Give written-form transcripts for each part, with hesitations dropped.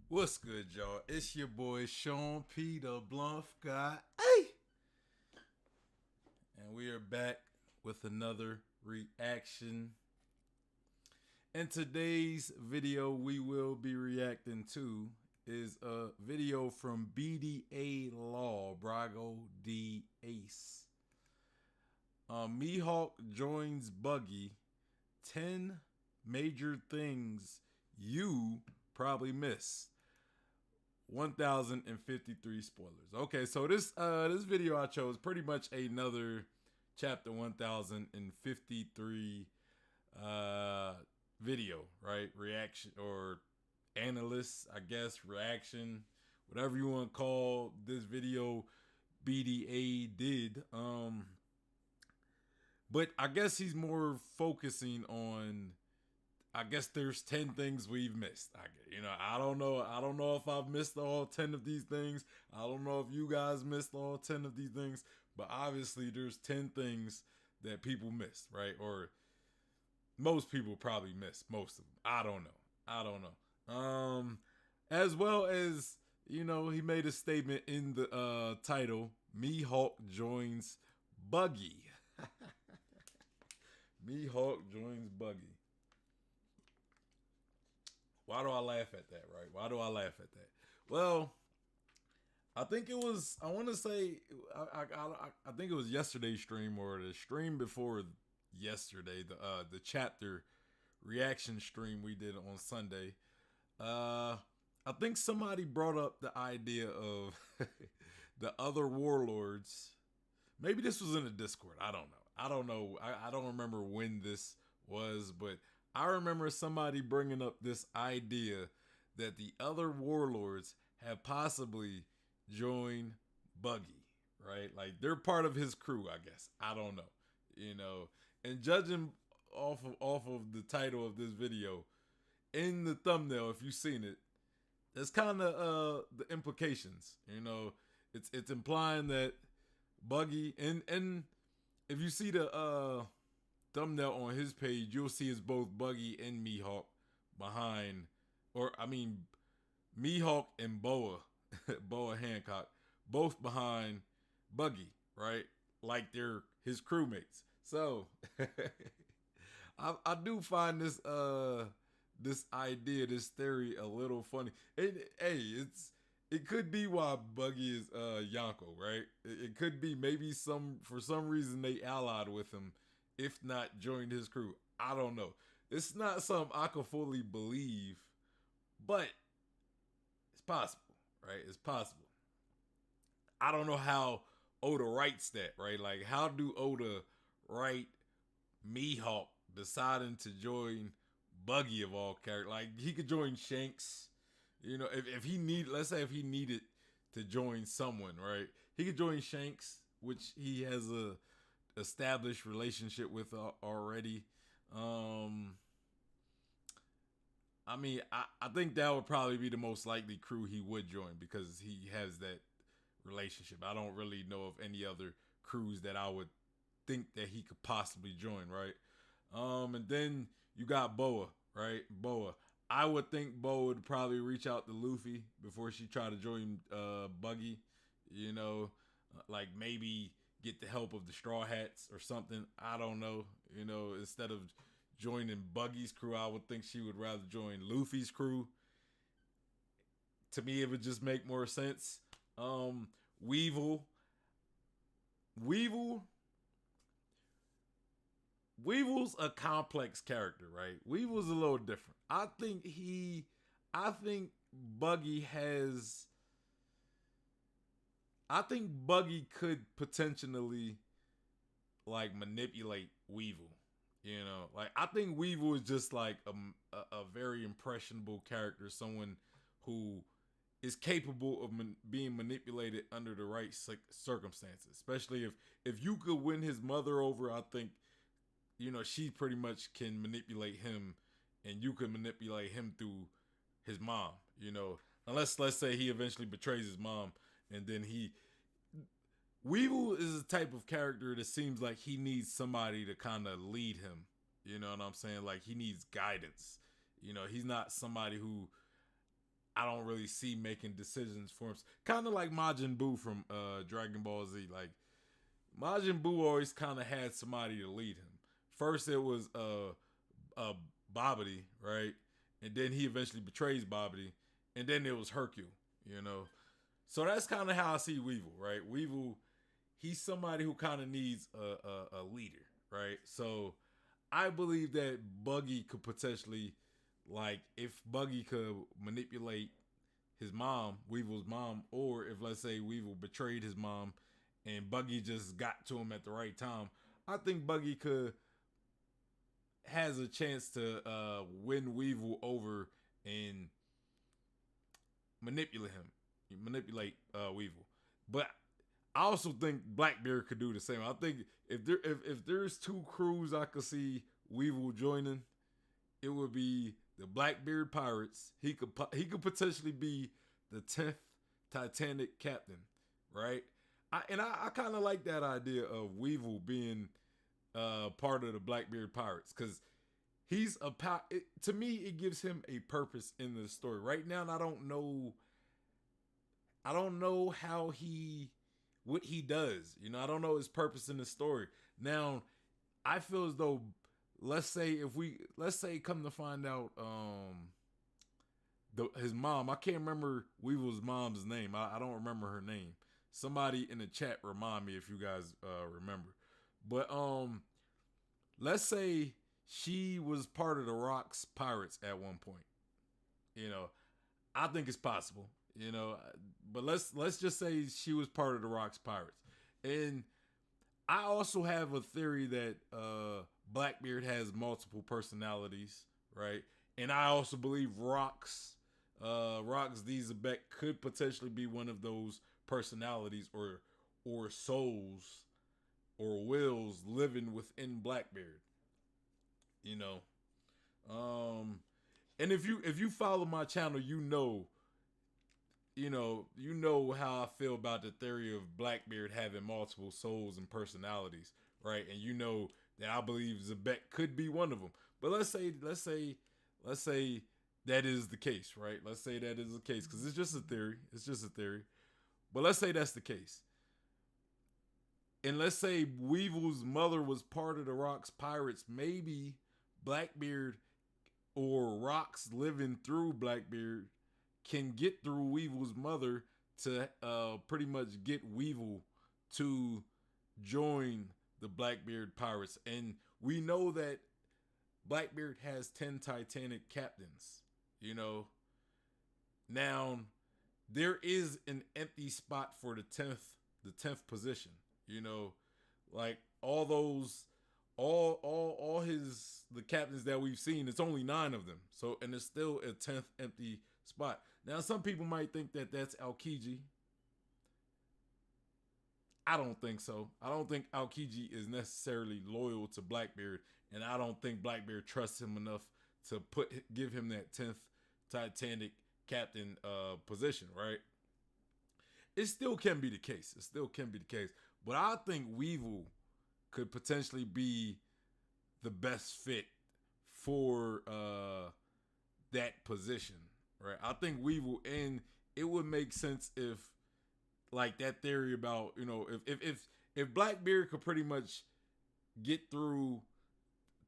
What's good, y'all? It's your boy Sean P, the Bluff guy. Hey! And we are back with another reaction. In today's video, we will be reacting to is a video from B.D.A. Law, Brago D. Ace. MIHAWK joins BUGGY. 10 major things you probably missed. 1053 spoilers. Okay, so this video I chose pretty much another chapter 1053 video, right? Reaction or analyst, I guess, reaction, whatever you want to call this video B.D.A did. But I guess he's more focusing on, I guess there's 10 things we've missed. I don't know. I don't know if I've missed all 10 of these things. I don't know if you guys missed all 10 of these things, but obviously there's 10 things that people miss, right? Or most people probably miss most of them. I don't know. As well as, he made a statement in the title, MIHAWK joins BUGGY. MIHAWK joins BUGGY. Why do I laugh at that, right? Why do I laugh at that? Well, I think it was, I want to say, I think it was yesterday's stream or the stream before yesterday, the chapter reaction stream we did on Sunday. I think somebody brought up the idea of the other warlords. Maybe this was in the Discord. I don't know. I don't remember when this was, but I remember somebody bringing up this idea that the other warlords have possibly joined Buggy, right? Like they're part of his crew, I guess. I don't know, And judging off of the title of this video, in the thumbnail, if you've seen it, that's kind of the implications. It's implying that Buggy and if you see the thumbnail on his page, you'll see it's both Buggy and MIHAWK behind, MIHAWK and Boa Hancock, both behind Buggy, right? Like they're his crewmates. So I do find this idea, this theory a little funny. It could be why Buggy is Yonko, right? It could be maybe for some reason they allied with him, if not joined his crew. I don't know. It's not something I can fully believe, but it's possible, right? It's possible. I don't know how Oda writes that, right? Like, how do Oda write MIHAWK deciding to join Buggy of all characters? Like, he could join Shanks. If he let's say if he needed to join someone, right? He could join Shanks, which he has a established relationship with already. I think that would probably be the most likely crew he would join because he has that relationship. I don't really know of any other crews that I would think that he could possibly join, right? And then you got Boa, right? Boa. I would think Boa would probably reach out to Luffy before she tried to join Buggy, like maybe get the help of the Straw Hats or something. I don't know. Instead of joining Buggy's crew, I would think she would rather join Luffy's crew. To me, it would just make more sense. Weevil's a complex character, right? Weevil's a little different. I think Buggy could potentially like manipulate Weevil. Like I think Weevil is just like a very impressionable character, someone who is capable of being manipulated under the right circumstances. Especially if you could win his mother over, I think she pretty much can manipulate him, and you can manipulate him through his mom. Unless let's say he eventually betrays his mom, and then Weevil is a type of character that seems like he needs somebody to kind of lead him. You know what I'm saying? Like he needs guidance. He's not somebody who I don't really see making decisions for him. Kind of like Majin Buu from Dragon Ball Z. Like Majin Buu always kind of had somebody to lead him. First it was Babidi, right? And then he eventually betrays Babidi. And then it was Hercule, So that's kind of how I see Weevil, right? Weevil, he's somebody who kind of needs a leader, right? So I believe that Buggy could potentially, like, if Buggy could manipulate his mom, Weevil's mom, or if, let's say, Weevil betrayed his mom and Buggy just got to him at the right time, I think Buggy could has a chance to win Weevil over and manipulate Weevil. But I also think Blackbeard could do the same. I think if there's two crews I could see Weevil joining, it would be the Blackbeard Pirates. He could potentially be the 10th Titanic captain, right? I kind of like that idea of Weevil being part of the Blackbeard Pirates, because he's to me, it gives him a purpose in the story. Right now, I don't know what he does. You know, I don't know his purpose in the story. Now, I feel as though, let's say come to find out, his mom, I can't remember Weevil's mom's name. I don't remember her name. Somebody in the chat remind me if you guys remember. But let's say she was part of the Rock's Pirates at one point. You know, I think it's possible. You know, but let's just say she was part of the Rock's Pirates. And I also have a theory that Blackbeard has multiple personalities, right? And I also believe Rox Dieselbeck could potentially be one of those personalities or souls or wills living within Blackbeard. You know. And if you follow my channel, you know how I feel about the theory of Blackbeard having multiple souls and personalities, right? And you know that I believe Zebek could be one of them. But let's say that is the case, right? Let's say that is the case, because it's just a theory. It's just a theory. But let's say that's the case. And let's say Weevil's mother was part of the Rock's Pirates. Maybe Blackbeard or Rock's living through Blackbeard can get through Weevil's mother to pretty much get Weevil to join the Blackbeard Pirates. And we know that Blackbeard has 10 Titanic captains, you know. Now, there is an empty spot for the 10th position, you know. Like all the captains that we've seen, it's only 9 of them. So, and there's still a 10th empty spot. Now, some people might think that that's Aokiji. I don't think so. I don't think Aokiji is necessarily loyal to Blackbeard, and I don't think Blackbeard trusts him enough to give him that 10th Titanic captain position, right? It still can be the case. It still can be the case. But I think Weevil could potentially be the best fit for that position, right? I think Weevil, and it would make sense if, like, that theory about, you know, if Blackbeard could pretty much get through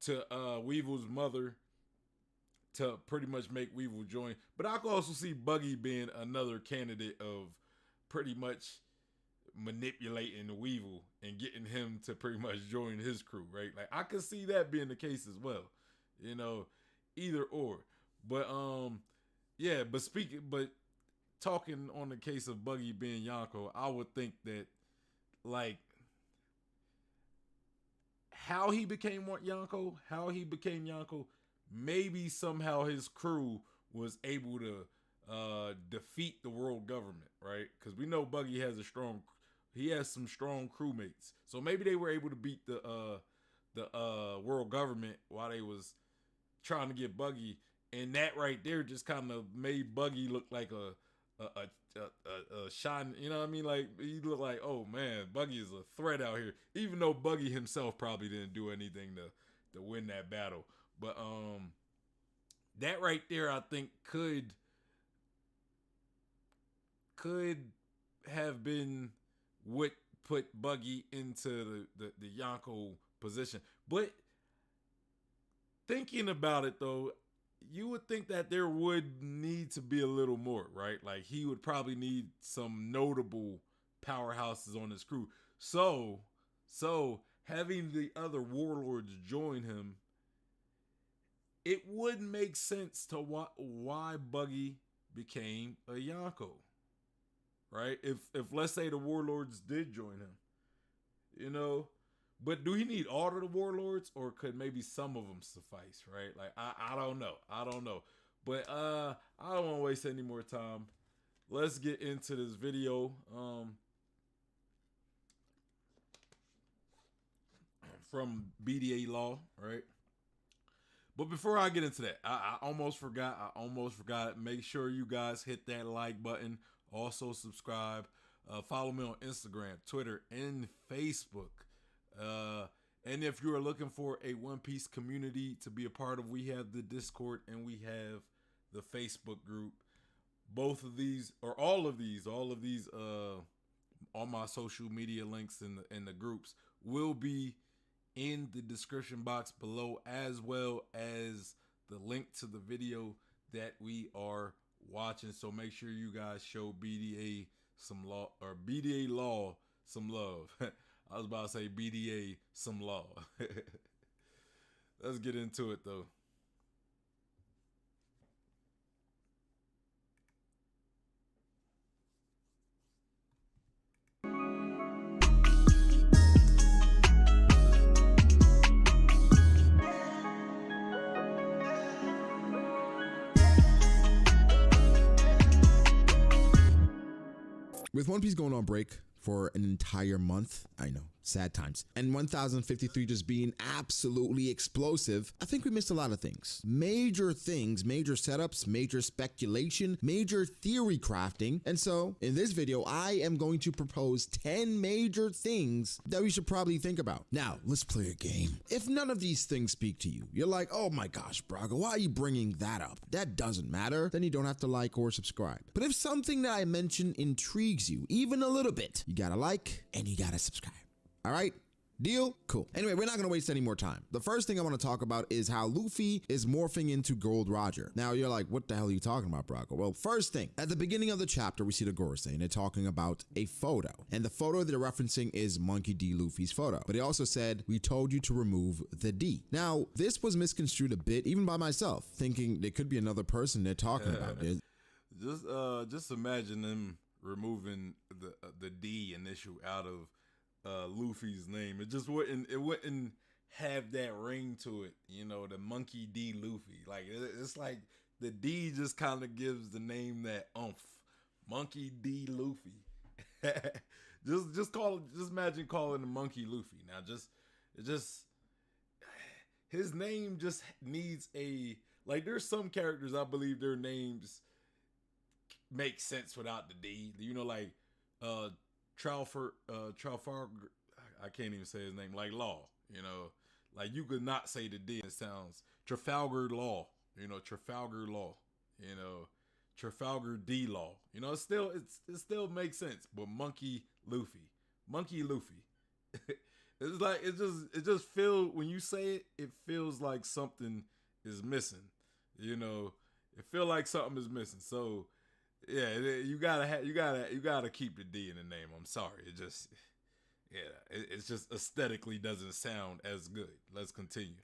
to Weevil's mother to pretty much make Weevil join. But I could also see Buggy being another candidate of pretty much manipulating the Weevil and getting him to pretty much join his crew, right? Like, I could see that being the case as well, you know, either or. But yeah, but talking on the case of Buggy being Yonko, I would think that, like, how he became Yonko, maybe somehow his crew was able to defeat the world government, right? Because we know Buggy has some strong crewmates. So maybe they were able to beat the world government while they was trying to get Buggy, and that right there just kind of made Buggy look like a shine, you know what I mean? Like, he looked like, oh man, Buggy is a threat out here, even though Buggy himself probably didn't do anything to win that battle. But that right there, I think could have been what put Buggy into the Yonko position. But thinking about it though, you would think that there would need to be a little more, right? Like, he would probably need some notable powerhouses on his crew. So having the other warlords join him, it would make sense to why Buggy became a Yonko, right? If let's say the warlords did join him, you know. But do he need all of the warlords, or could maybe some of them suffice? Right? Like I don't know. I don't know. But I don't want to waste any more time. Let's get into this video. From B.D.A. law, right? But before I get into that, I almost forgot. I almost forgot. Make sure you guys hit that like button. Also subscribe. Follow me on Instagram, Twitter, and Facebook. And if you are looking for a One Piece community to be a part of, we have the Discord and we have the Facebook group. Both of these, or all of these, all my social media links in the groups will be in the description box below, as well as the link to the video that we are watching. So make sure you guys show B.D.A. some law, or B.D.A. law some love. I was about to say B.D.A. some law. Let's get into it though. With One Piece going on break for an entire month, I know, sad times, and 1053 just being absolutely explosive, I think we missed a lot of things. Major things, major setups, major speculation, major theory crafting. And so in this video, I am going to propose 10 major things that we should probably think about. Now, let's play a game. If none of these things speak to you, you're like, oh my gosh, Braga, why are you bringing that up? That doesn't matter. Then you don't have to like or subscribe. But if something that I mentioned intrigues you, even a little bit, you gotta like and you gotta subscribe. All right? Deal? Cool. Anyway, we're not going to waste any more time. The first thing I want to talk about is how Luffy is morphing into Gold Roger. Now, you're like, what the hell are you talking about, Braco? Well, first thing, at the beginning of the chapter, we see the Gorosei, and they're talking about a photo. And the photo they're referencing is Monkey D. Luffy's photo. But they also said, we told you to remove the D. Now, this was misconstrued a bit, even by myself, thinking there could be another person they're talking about. Just imagine them removing the D initial out of Luffy's name. It wouldn't have that ring to it, you know, the Monkey D. Luffy. Like it's like the D just kind of gives the name that oomph. Monkey D. Luffy. just imagine calling the Monkey Luffy. Now his name just needs a, like, there's some characters I believe their names make sense without the D. You know, like Trafalgar, I can't even say his name, like Law, you know, like you could not say the D. It sounds Trafalgar Law, you know, Trafalgar Law, you know, Trafalgar D Law, you know, it still makes sense. But Monkey Luffy, it's like, it just feels, when you say it, it feels like something is missing, you know, it feel like something is missing. So yeah, you gotta keep the D in the name. I'm sorry, it's just aesthetically doesn't sound as good. Let's continue.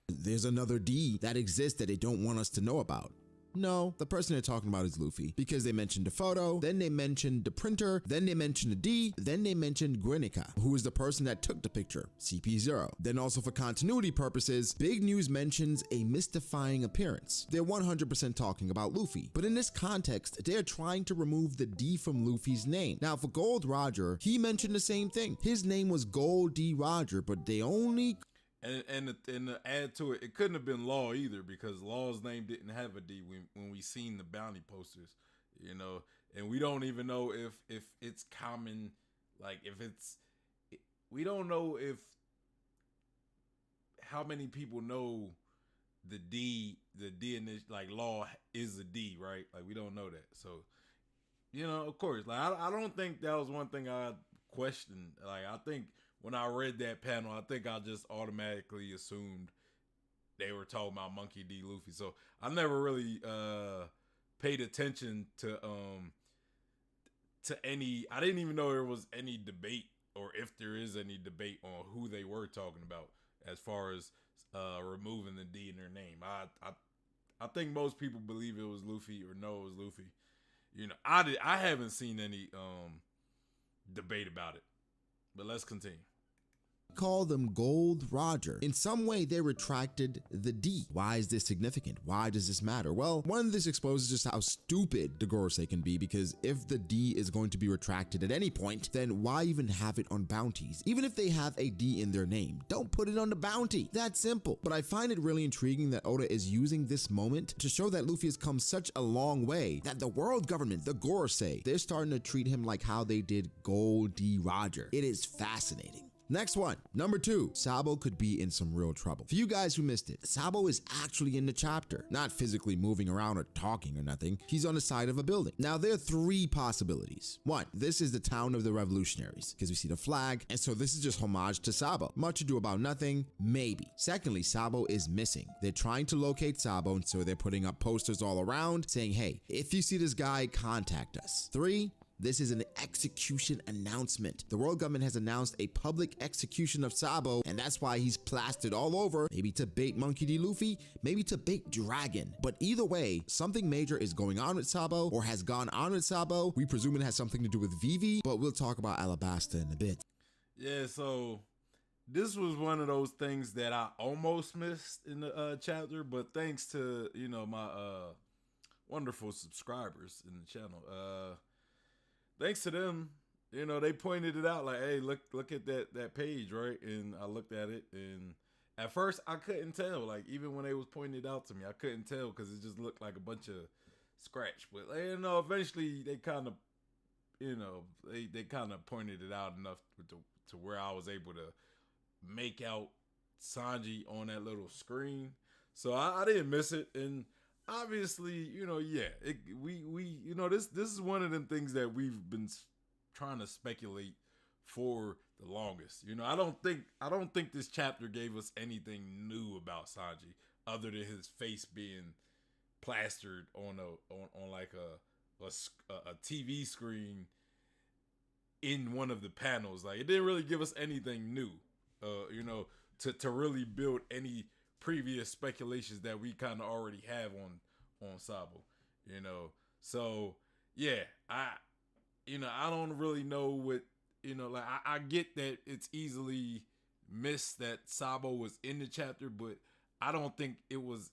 There's another D that exists that they don't want us to know about. No, the person they're talking about is Luffy, because they mentioned the photo, then they mentioned the printer, then they mentioned the D, then they mentioned Grenica, who is the person that took the picture, CP0. Then also for continuity purposes, Big News mentions a mystifying appearance. They're 100% talking about Luffy, but in this context, they're trying to remove the D from Luffy's name. Now for Gold Roger, he mentioned the same thing. His name was Gold D. Roger, but they only... And to add to it, it couldn't have been Law either, because Law's name didn't have a D when we seen the bounty posters, you know, and we don't even know if it's common, like we don't know if how many people know the D initial, like Law is a D, right? Like we don't know that. So, you know, of course, like I don't think that was one thing I questioned. Like I think when I read that panel, I think I just automatically assumed they were talking about Monkey D. Luffy. So I never really paid attention to any. I didn't even know there was any debate, or if there is any debate, on who they were talking about as far as removing the D in their name. I think most people believe it was Luffy, or know it was Luffy. You know, I haven't seen any debate about it. But let's continue. Call them Gold Roger. In some way, they retracted the D. Why is this significant? Why does this matter? Well, one, this exposes just how stupid the Gorosei can be, because if the D is going to be retracted at any point, then why even have it on bounties? Even if they have a D in their name, don't put it on the bounty. That's simple. But I find it really intriguing that Oda is using this moment to show that Luffy has come such a long way that the world government, the Gorosei, they're starting to treat him like how they did Gold D. Roger. It is fascinating. Next one, number 2, Sabo could be in some real trouble. For you guys who missed it, Sabo is actually in the chapter, not physically moving around or talking or nothing. He's on the side of a building. Now, there are 3 possibilities. 1, this is the town of the revolutionaries, because we see the flag, and so this is just homage to Sabo. Much ado about nothing, maybe. Secondly, Sabo is missing. They're trying to locate Sabo, and so they're putting up posters all around saying, hey, if you see this guy, contact us. 3, this is an execution announcement. The world government has announced a public execution of Sabo, and that's why he's plastered all over, maybe to bait Monkey D. Luffy, maybe to bait Dragon. But either way, something major is going on with Sabo, or has gone on with Sabo. We presume it has something to do with Vivi, but we'll talk about Alabasta in a bit. Yeah, so this was one of those things that I almost missed in the chapter, but thanks to, my wonderful subscribers in the channel, thanks to them, they pointed it out like, hey, look at that page, right? And I looked at it, and at first I couldn't tell. Like, even when they was pointing it out to me, I couldn't tell because it just looked like a bunch of scratch. But eventually they kind of, they kind of pointed it out enough to where I was able to make out Sanji on that little screen. So I didn't miss it, and obviously, this is one of them things that we've been trying to speculate for the longest. I don't think this chapter gave us anything new about Sanji other than his face being plastered on like a TV screen in one of the panels. Like, it didn't really give us anything new, to really build any previous speculations that we kind of already have on Sabo, so yeah, I don't really know what, like, I get that it's easily missed that Sabo was in the chapter, but I don't think it was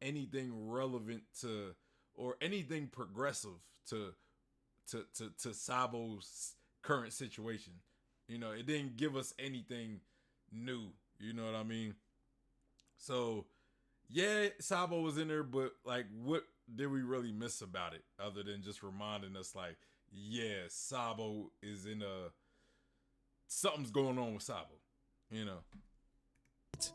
anything relevant to, or anything progressive to Sabo's current situation. It didn't give us anything new. You know what I mean? So, yeah, Sabo was in there, but, like, what did we really miss about it other than just reminding us, like, yeah, Sabo is something's going on with Sabo,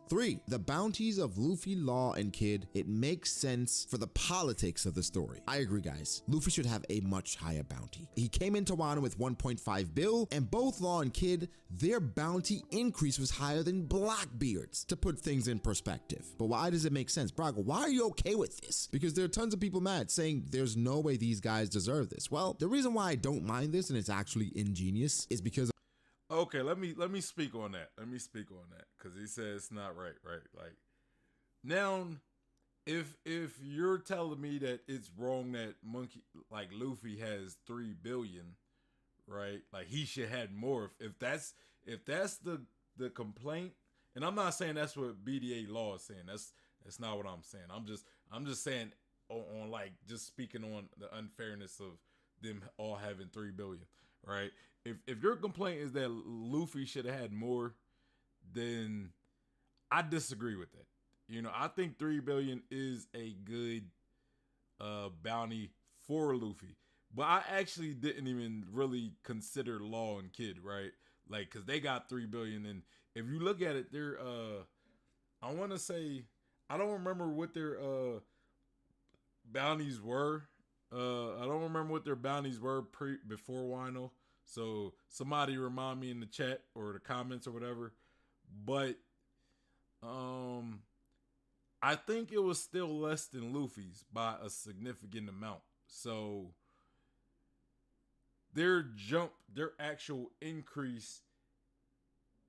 3, the bounties of Luffy, Law, and Kid. It makes sense for the politics of the story. I agree, guys. Luffy should have a much higher bounty. He came into Wano with 1.5 bill, and both Law and Kid, their bounty increase was higher than Blackbeard's, to put things in perspective. But why does it make sense? Braga, why are you okay with this? Because there are tons of people mad saying there's no way these guys deserve this. Well, the reason why I don't mind this, and it's actually ingenious, is because okay, let me speak on that. Because he says it's not right? Like, now, if you're telling me that it's wrong that Luffy has 3 billion, right? Like, he should have more. If that's the complaint, and I'm not saying that's what B.D.A. law is saying. That's not what I'm saying. I'm just saying on like, just speaking on the unfairness of them all having 3 billion, right? If your complaint is that Luffy should have had more, then I disagree with that. I think 3 billion is a good bounty for Luffy. But I actually didn't even really consider Law and Kid, right? Like, because they got 3 billion, and if you look at it, they're I want to say, I don't remember what their bounties were. I don't remember what their bounties were before Wino. So somebody remind me in the chat or the comments or whatever. But I think it was still less than Luffy's by a significant amount. So their actual increase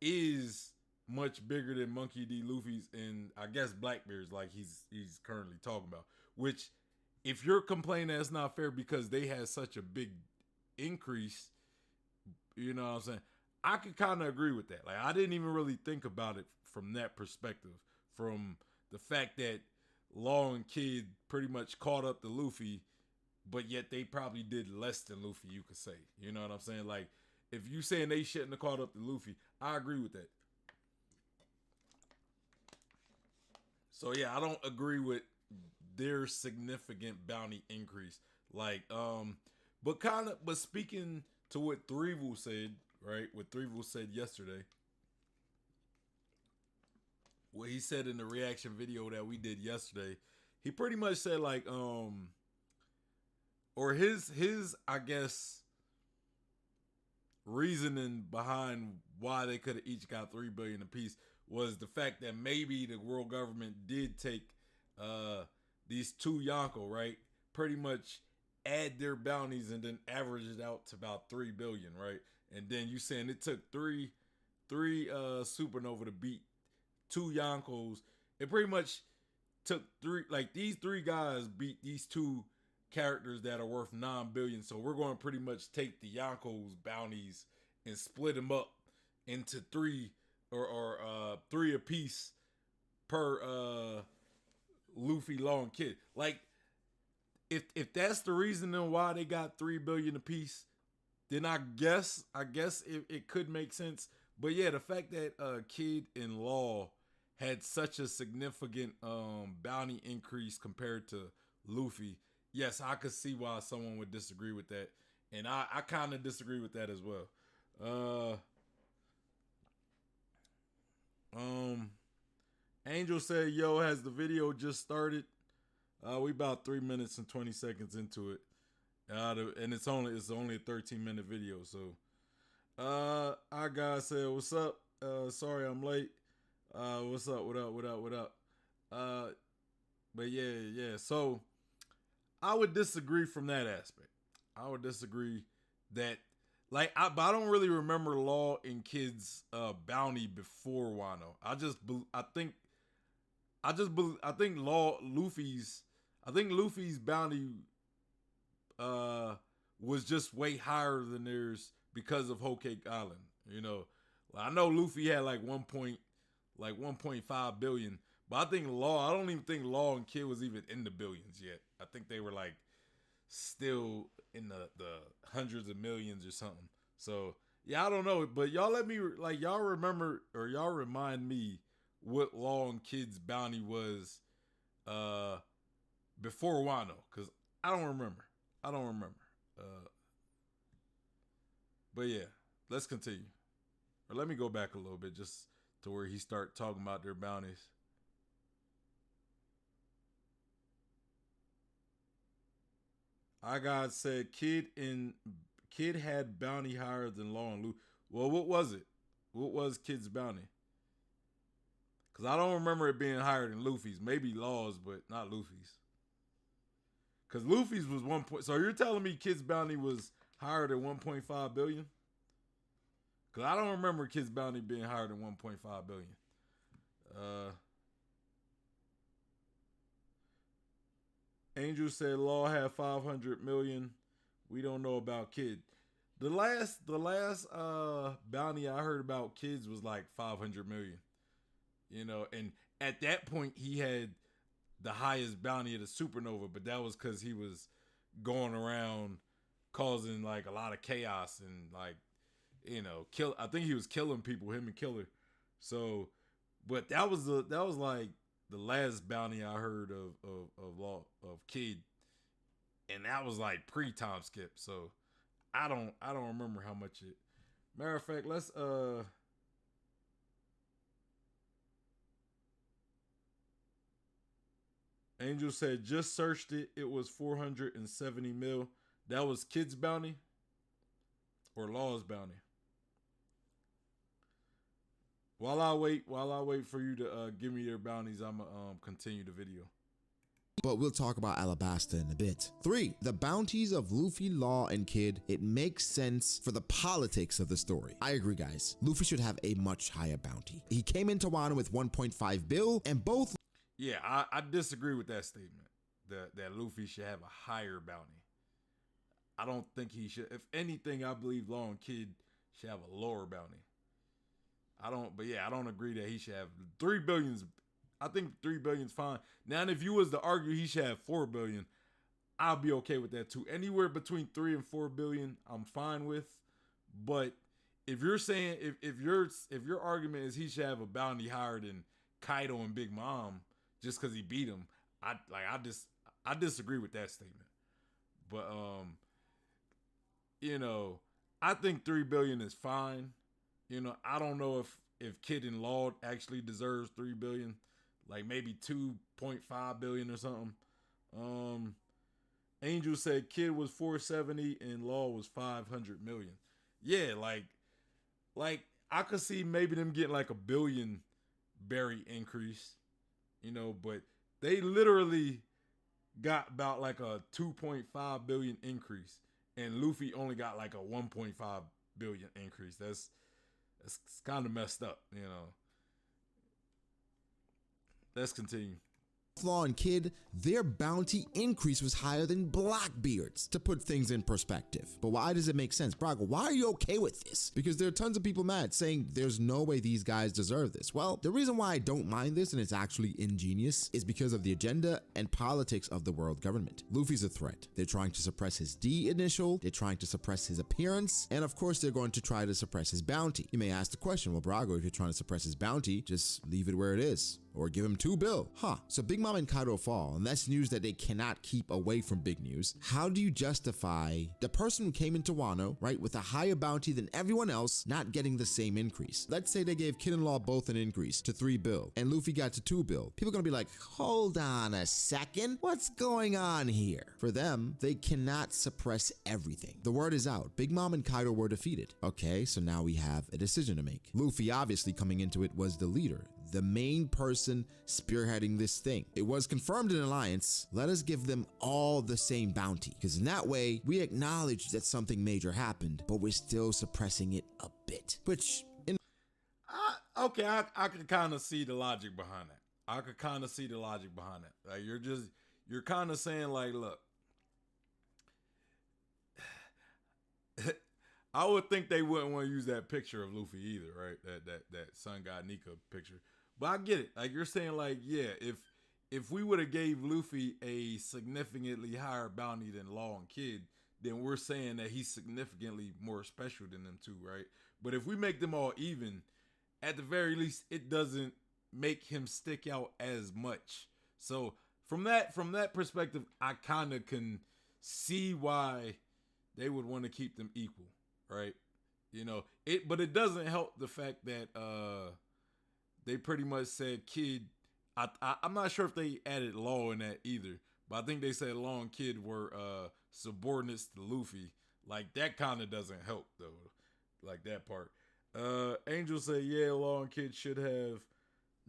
is much bigger than Monkey D. Luffy's, and I guess Blackbeard's, like he's currently talking about. Which, if you're complaining that's not fair because they had such a big increase, you know what I'm saying? I could kind of agree with that. Like, I didn't even really think about it from that perspective, from the fact that Law and Kid pretty much caught up to Luffy, but yet they probably did less than Luffy, you could say. You know what I'm saying? Like, if you saying they shouldn't have caught up to Luffy, I agree with that. So yeah, I don't agree with their significant bounty increase. Like, but speaking to what Threevil said, right? What Threevil said yesterday, what he said in the reaction video that we did yesterday, he pretty much said like, or his I guess reasoning behind why they could have each got $3 billion apiece was the fact that maybe the world government did take these two Yonko, right? Pretty much add their bounties and then average it out to about 3 billion, right? And then you saying it took three Supernova to beat two Yonkos. It pretty much took these three guys beat these two characters that are worth 9 billion. So we're going to pretty much take the Yonkos bounties and split them up into three or three apiece per Luffy, Law, and Kid. Like, if that's the reasoning why they got 3 billion apiece, then I guess it could make sense. But yeah, the fact that Kid and Law had such a significant bounty increase compared to Luffy, yes, I could see why someone would disagree with that. And I kind of disagree with that as well. Angel said, yo, has the video just started? We about 3 minutes and 20 seconds into it. And it's only a 13-minute video. So our guy said, what's up? Sorry I'm late. What's up? What up? But yeah. So I would disagree from that aspect. I would disagree that, like, but I don't really remember Law and Kid's bounty before Wano. I think Luffy's bounty was just way higher than theirs because of Whole Cake Island. You know, I know Luffy had like 1.5 billion, but I don't even think Law and Kid was even in the billions yet. I think they were like still in the hundreds of millions or something. So yeah, I don't know, but y'all y'all remember or y'all remind me what Law and Kid's bounty was before Wano, because I don't remember. But yeah, let's continue. Or let me go back a little bit just to where he start talking about their bounties. I got said Kid had bounty higher than Law and Luffy. Well, what was it? What was Kid's bounty? Because I don't remember it being higher than Luffy's. Maybe Law's, but not Luffy's. Because Luffy's was 1 point. So you're telling me Kid's bounty was higher than 1.5 billion? Because I don't remember Kid's bounty being higher than 1.5 billion. Angel said Law had 500 million. We don't know about Kid. The last bounty I heard about Kids was like 500 million. You know, and at that point he had the highest bounty of the Supernova, but that was because he was going around causing like a lot of chaos and like, you know, I think he was killing people, him and Killer. So, but that was like the last bounty I heard of Kid, and that was like pre-time skip. So I don't remember how much it. Matter of fact, let's Angel said just searched it. It was 470 mil. That was Kid's bounty or Law's bounty. While I wait for you to give me your bounties, I'm gonna continue the video. But we'll talk about Alabasta in a bit. 3. The bounties of Luffy, Law, and Kid. It makes sense for the politics of the story. I agree, guys. Luffy should have a much higher bounty. He came into Wano with 1.5 bill, and both... Yeah, I disagree with that statement. That Luffy should have a higher bounty. I don't think he should. If anything, I believe Law and Kid should have a lower bounty. I don't agree that he should have 3 billion. I think 3 billion is fine. Now, if you was to argue he should have 4 billion, I'll be okay with that too. Anywhere between 3 and 4 billion, I'm fine with. But if you're saying if your argument is he should have a bounty higher than Kaido and Big Mom just because he beat him, I disagree with that statement. But I think 3 billion is fine. I don't know if Kid and Law actually deserves 3 billion, like maybe 2.5 billion or something. Angel said Kid was 470 and Law was 500 million. Yeah, like I could see maybe them getting like a billion berry increase, but they literally got about like a 2.5 billion increase, and Luffy only got like a 1.5 billion increase. That's kind of messed up, Let's continue. Law and Kid, their bounty increase was higher than Blackbeard's, to put things in perspective. But why does it make sense? Braga, why are you okay with this? Because there are tons of people mad saying there's no way these guys deserve this. Well, the reason why I don't mind this, and it's actually ingenious, is because of the agenda and politics of the world government. Luffy's a threat. They're trying to suppress his D initial, they're trying to suppress his appearance, and of course they're going to try to suppress his bounty. You may ask the question, well, Braga, if you're trying to suppress his bounty, just leave it where it is. Or give him 2 bill. So Big Mom and Kaido fall, and that's news that they cannot keep away from big news. How do you justify the person who came into Wano, right, with a higher bounty than everyone else, not getting the same increase? Let's say they gave Kid and Law both an increase to 3 bill, and Luffy got to 2 bill. People are gonna be like, hold on a second, what's going on here? For them, they cannot suppress everything. The word is out. Big Mom and Kaido were defeated. Okay, so now we have a decision to make. Luffy, obviously coming into it, was the leader, the main person spearheading this thing. It was confirmed in Alliance. Let us give them all the same bounty, because in that way we acknowledge that something major happened, but we're still suppressing it a bit. Which I could kind of see the logic behind that. Like you're kind of saying like, look, I would think they wouldn't want to use that picture of Luffy either, right? That Sun God Nika picture. But I get it. Like you're saying, like, yeah, if we would have gave Luffy a significantly higher bounty than Law and Kid, then we're saying that he's significantly more special than them two, right? But if we make them all even, at the very least, it doesn't make him stick out as much. So from that perspective, I kind of can see why they would want to keep them equal, right? But it doesn't help the fact that they pretty much said Kid. I'm not sure if they added Law in that either, but I think they said Law and Kid were subordinates to Luffy. Like that kind of doesn't help though, like that part. Angel said, yeah, Law and Kid should have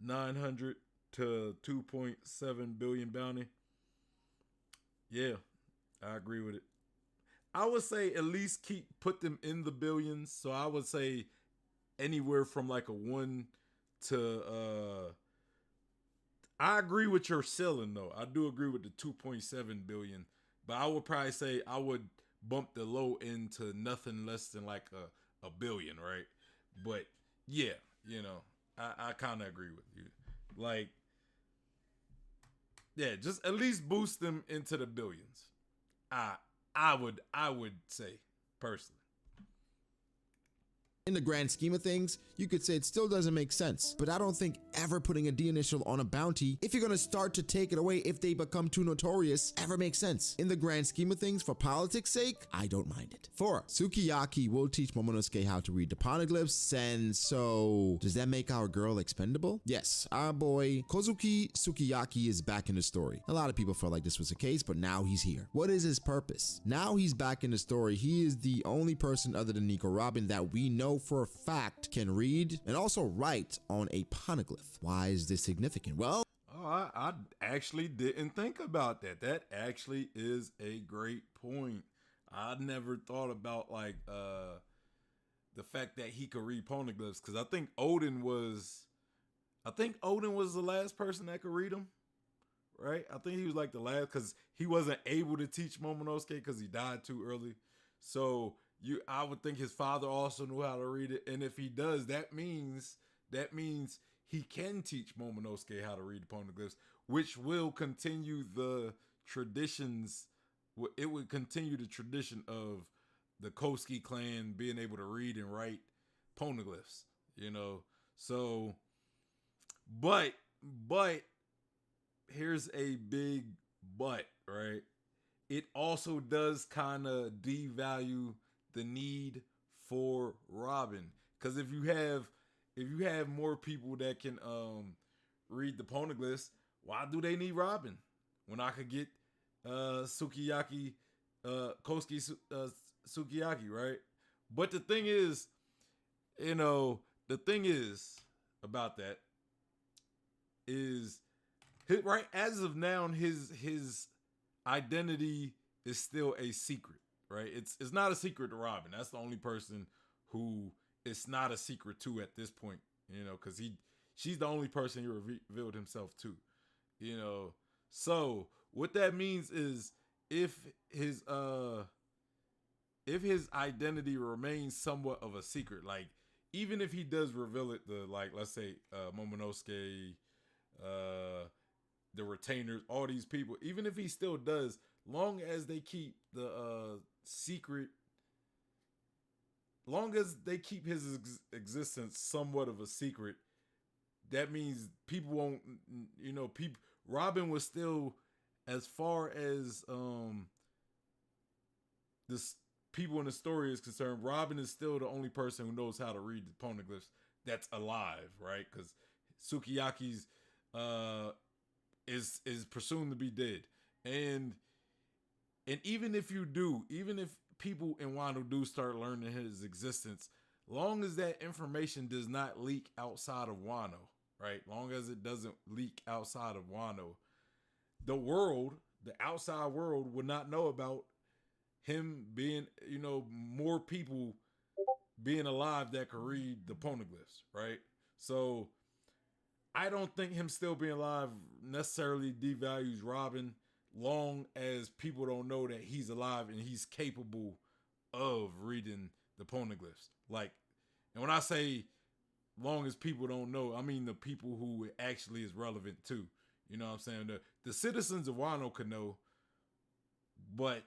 900 to 2.7 billion bounty. Yeah, I agree with it. I would say at least put them in the billions. So I would say anywhere from like a 1 to I agree with your ceiling though. I do agree with the 2.7 billion, but I would probably say I would bump the low end to nothing less than like a billion, right? But yeah, I kind of agree with you. Like, yeah, just at least boost them into the billions. I would say personally. In the grand scheme of things, you could say it still doesn't make sense, but I don't think ever putting a D initial on a bounty, if you're gonna start to take it away if they become too notorious, ever makes sense. In the grand scheme of things, for politics' sake, I don't mind it. 4. Sukiyaki will teach Momonosuke how to read the poneglyphs, and so does that make our girl expendable? Yes, our boy Kozuki Sukiyaki is back in the story. A lot of people felt like this was the case, but now he's here. What is his purpose? Now he's back in the story. He is the only person other than Nico Robin that we know for a fact can read and also write on a poneglyph. Why is this significant? Well, I actually didn't think about that. That actually is a great point. I never thought about like the fact that he could read poneglyphs, because I think Odin was the last person that could read them, right? I think he was like the last, because he wasn't able to teach Momonosuke because he died too early. So I would think his father also knew how to read it, and if he does, that means he can teach Momonosuke how to read the poneglyphs, which will continue the traditions. It would continue the tradition of the Kosuke clan being able to read and write poneglyphs. You know, so but here's a big but, right? It also does kind of devalue the need for Robin, because if you have more people that can read the poneglyphs, why do they need Robin when I could get Sukiyaki, Kosuke Sukiyaki, right? But the thing is, the thing is about that is right as of now, his identity is still a secret, right? It's not a secret to Robin. That's the only person who it's not a secret to at this point, because she's the only person he revealed himself to, So what that means is if his identity remains somewhat of a secret, like even if he does reveal it to, like, let's say Momonosuke, the retainers, all these people, even if he still does, long as they keep the secret, long as they keep his existence somewhat of a secret, that means people won't, people. Robin was still, as far as this people in the story is concerned, Robin is still the only person who knows how to read the poneglyphs that's alive, right? Because Sukiyaki's is presumed to be dead, and even if people in Wano do start learning his existence, long as that information does not leak outside of Wano, right? Long as it doesn't leak outside of Wano, the outside world would not know about him being, more people being alive that could read the poneglyphs, right? So I don't think him still being alive necessarily devalues Robin, long as people don't know that he's alive and he's capable of reading the poneglyphs. Like, and when I say long as people don't know, I mean the people who it actually is relevant to. You know what I'm saying? The citizens of Wano could know, but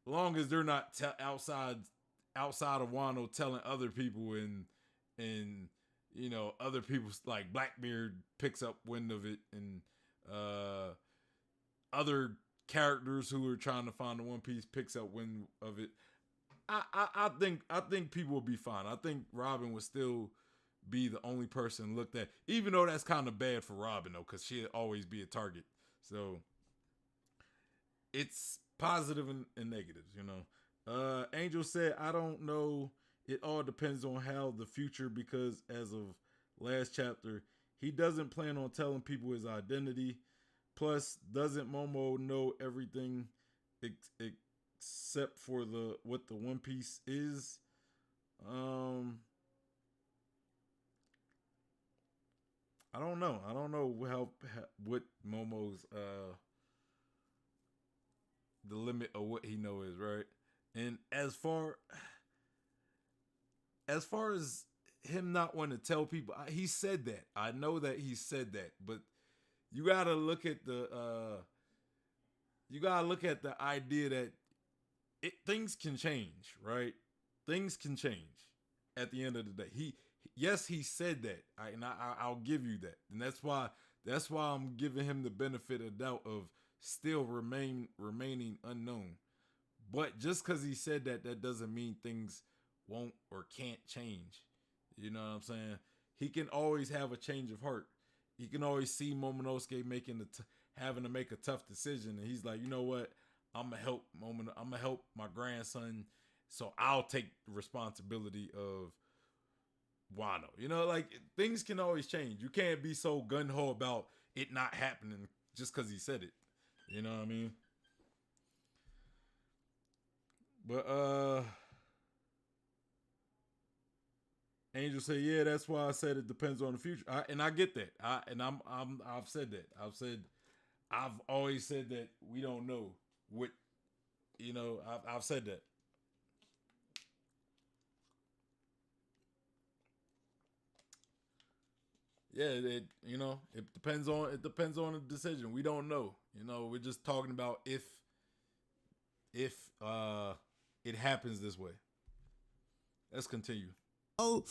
long as they're not outside of Wano telling other people, and other people, like Blackbeard picks up wind of it, and other characters who are trying to find the One Piece picks up wind of it. I think people will be fine. I think Robin would still be the only person looked at, even though that's kind of bad for Robin though, because she'll always be a target. So it's positive and negatives, Angel said, I don't know. It all depends on how the future, because as of last chapter, he doesn't plan on telling people his identity. Plus, doesn't Momo know everything except for what the One Piece is? I don't know. I don't know what Momo's the limit of what he know is, right? And as far as him not wanting to tell people, he said that. I know that he said that, but you gotta look at the idea that things can change, right? Things can change at the end of the day. He said that, and I'll give you that, and that's why I'm giving him the benefit of doubt of still remaining unknown. But just because he said that, that doesn't mean things won't or can't change. You know what I'm saying? He can always have a change of heart. He can always see Momonosuke having to make a tough decision, and he's like, you know what? I'm gonna help my grandson, so I'll take responsibility of Wano. Like, things can always change. You can't be so gun ho about it not happening just because he said it. You know what I mean? But Angel said, yeah, that's why I said it depends on the future. And I get that. I've said that. I've always said that we don't know what, I've said that. Yeah, it depends on the decision. We don't know. We're just talking about if it happens this way. Let's continue. Oh,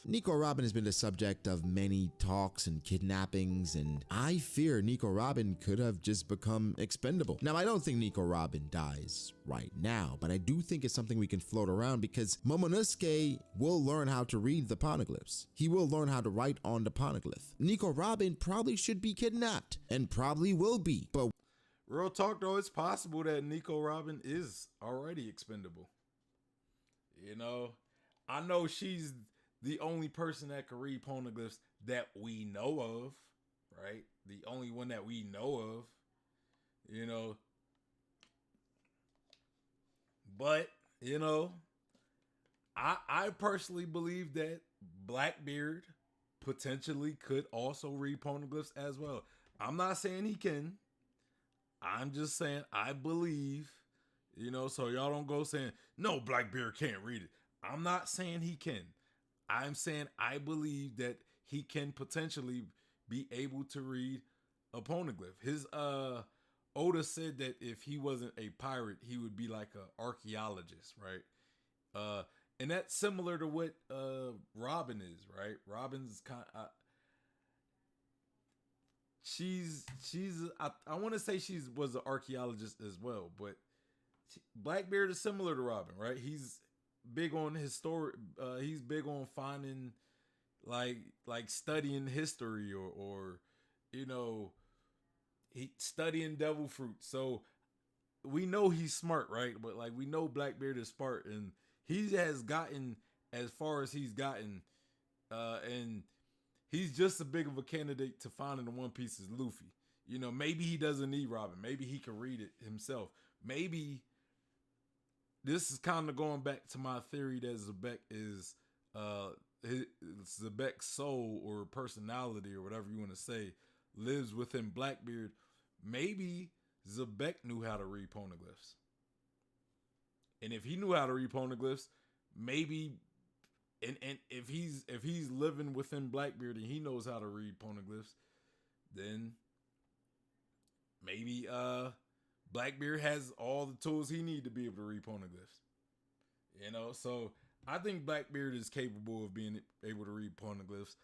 Nico Robin has been the subject of many talks and kidnappings, and I fear Nico Robin could have just become expendable. Now, I don't think Nico Robin dies right now, but I do think it's something we can float around because Momonosuke will learn how to read the poneglyphs. He will learn how to write on the poneglyph. Nico Robin probably should be kidnapped, and probably will be, but real talk though, it's possible that Nico Robin is already expendable. I know she's the only person that can read poneglyphs that we know of, right? The only one that we know of, But, I personally believe that Blackbeard potentially could also read poneglyphs as well. I'm not saying he can. I'm just saying I believe, so y'all don't go saying, no, Blackbeard can't read it. I'm not saying he can. I'm saying I believe that he can potentially be able to read a poneglyph. His Oda said that if he wasn't a pirate, he would be like an archaeologist, right? And that's similar to what Robin is, right? Robin's kind of, I want to say was an archaeologist as well, but Blackbeard is similar to Robin, right? He's big on he's big on finding like studying history or he studying devil fruit. So we know he's smart, right? But like we know Blackbeard is smart, and he has gotten as far as he's gotten, and he's just as big of a candidate to finding the One Piece as Luffy. Maybe he doesn't need Robin. Maybe he can read it himself. Maybe this is kind of going back to my theory that Zebek is Zebek's soul or personality or whatever you want to say lives within Blackbeard. Maybe Zebek knew how to read poneglyphs. And if he knew how to read poneglyphs, maybe and if he's living within Blackbeard and he knows how to read poneglyphs, then maybe Blackbeard has all the tools he needs to be able to read poneglyphs. So I think Blackbeard is capable of being able to read poneglyphs.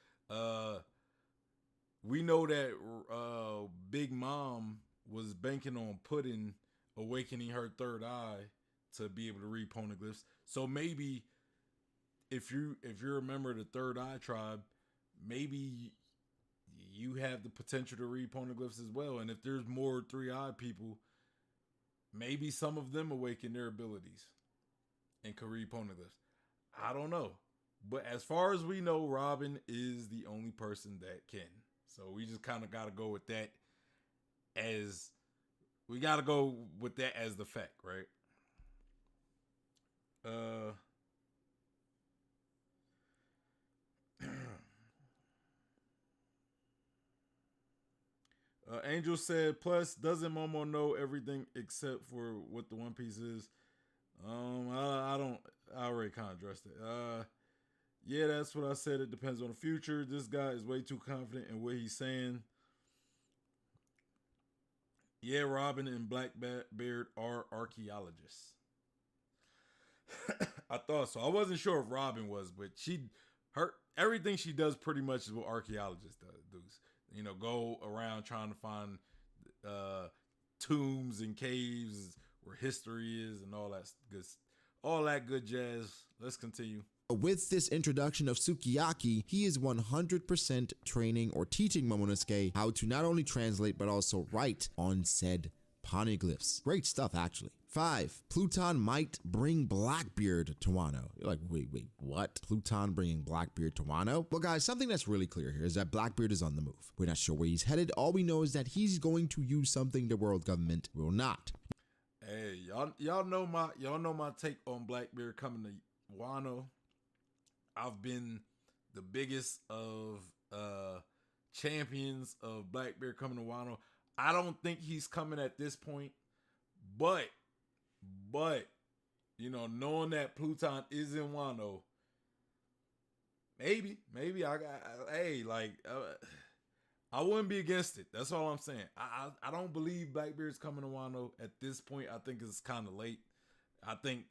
We know that Big Mom was banking on Puddin awakening her third eye to be able to read poneglyphs. So maybe if you're a member of the Third Eye tribe, maybe you have the potential to read poneglyphs as well. And if there's more three-eyed people, maybe some of them awaken their abilities and can read poneglyphs. I don't know. But as far as we know, Robin is the only person that can. So we just kind of got to go with that as the fact, right? Angel said, plus, doesn't Momo know everything except for what the One Piece is? I already kind of addressed it. Yeah, that's what I said. It depends on the future. This guy is way too confident in what he's saying. Yeah, Robin and Blackbeard are archaeologists. I thought so. I wasn't sure if Robin was, but everything she does pretty much is what archaeologists do. Go around trying to find tombs and caves where history is and all that good jazz. Let's continue. With this introduction of Sukiyaki, he is 100% training or teaching Momonosuke how to not only translate but also write on said poneglyphs. Great stuff, actually. 5. Pluton might bring Blackbeard to Wano. You're like, wait, what? Pluton bringing Blackbeard to Wano? Well, guys, something that's really clear here is that Blackbeard is on the move. We're not sure where he's headed. All we know is that he's going to use something the world government will not. Hey, y'all know my take on Blackbeard coming to Wano. I've been the biggest of champions of Blackbeard coming to Wano. I don't think he's coming at this point, but knowing that Pluton is in Wano, maybe I got. Hey, like I wouldn't be against it. That's all I'm saying. I don't believe Blackbeard's coming to Wano at this point. I think it's kind of late. I think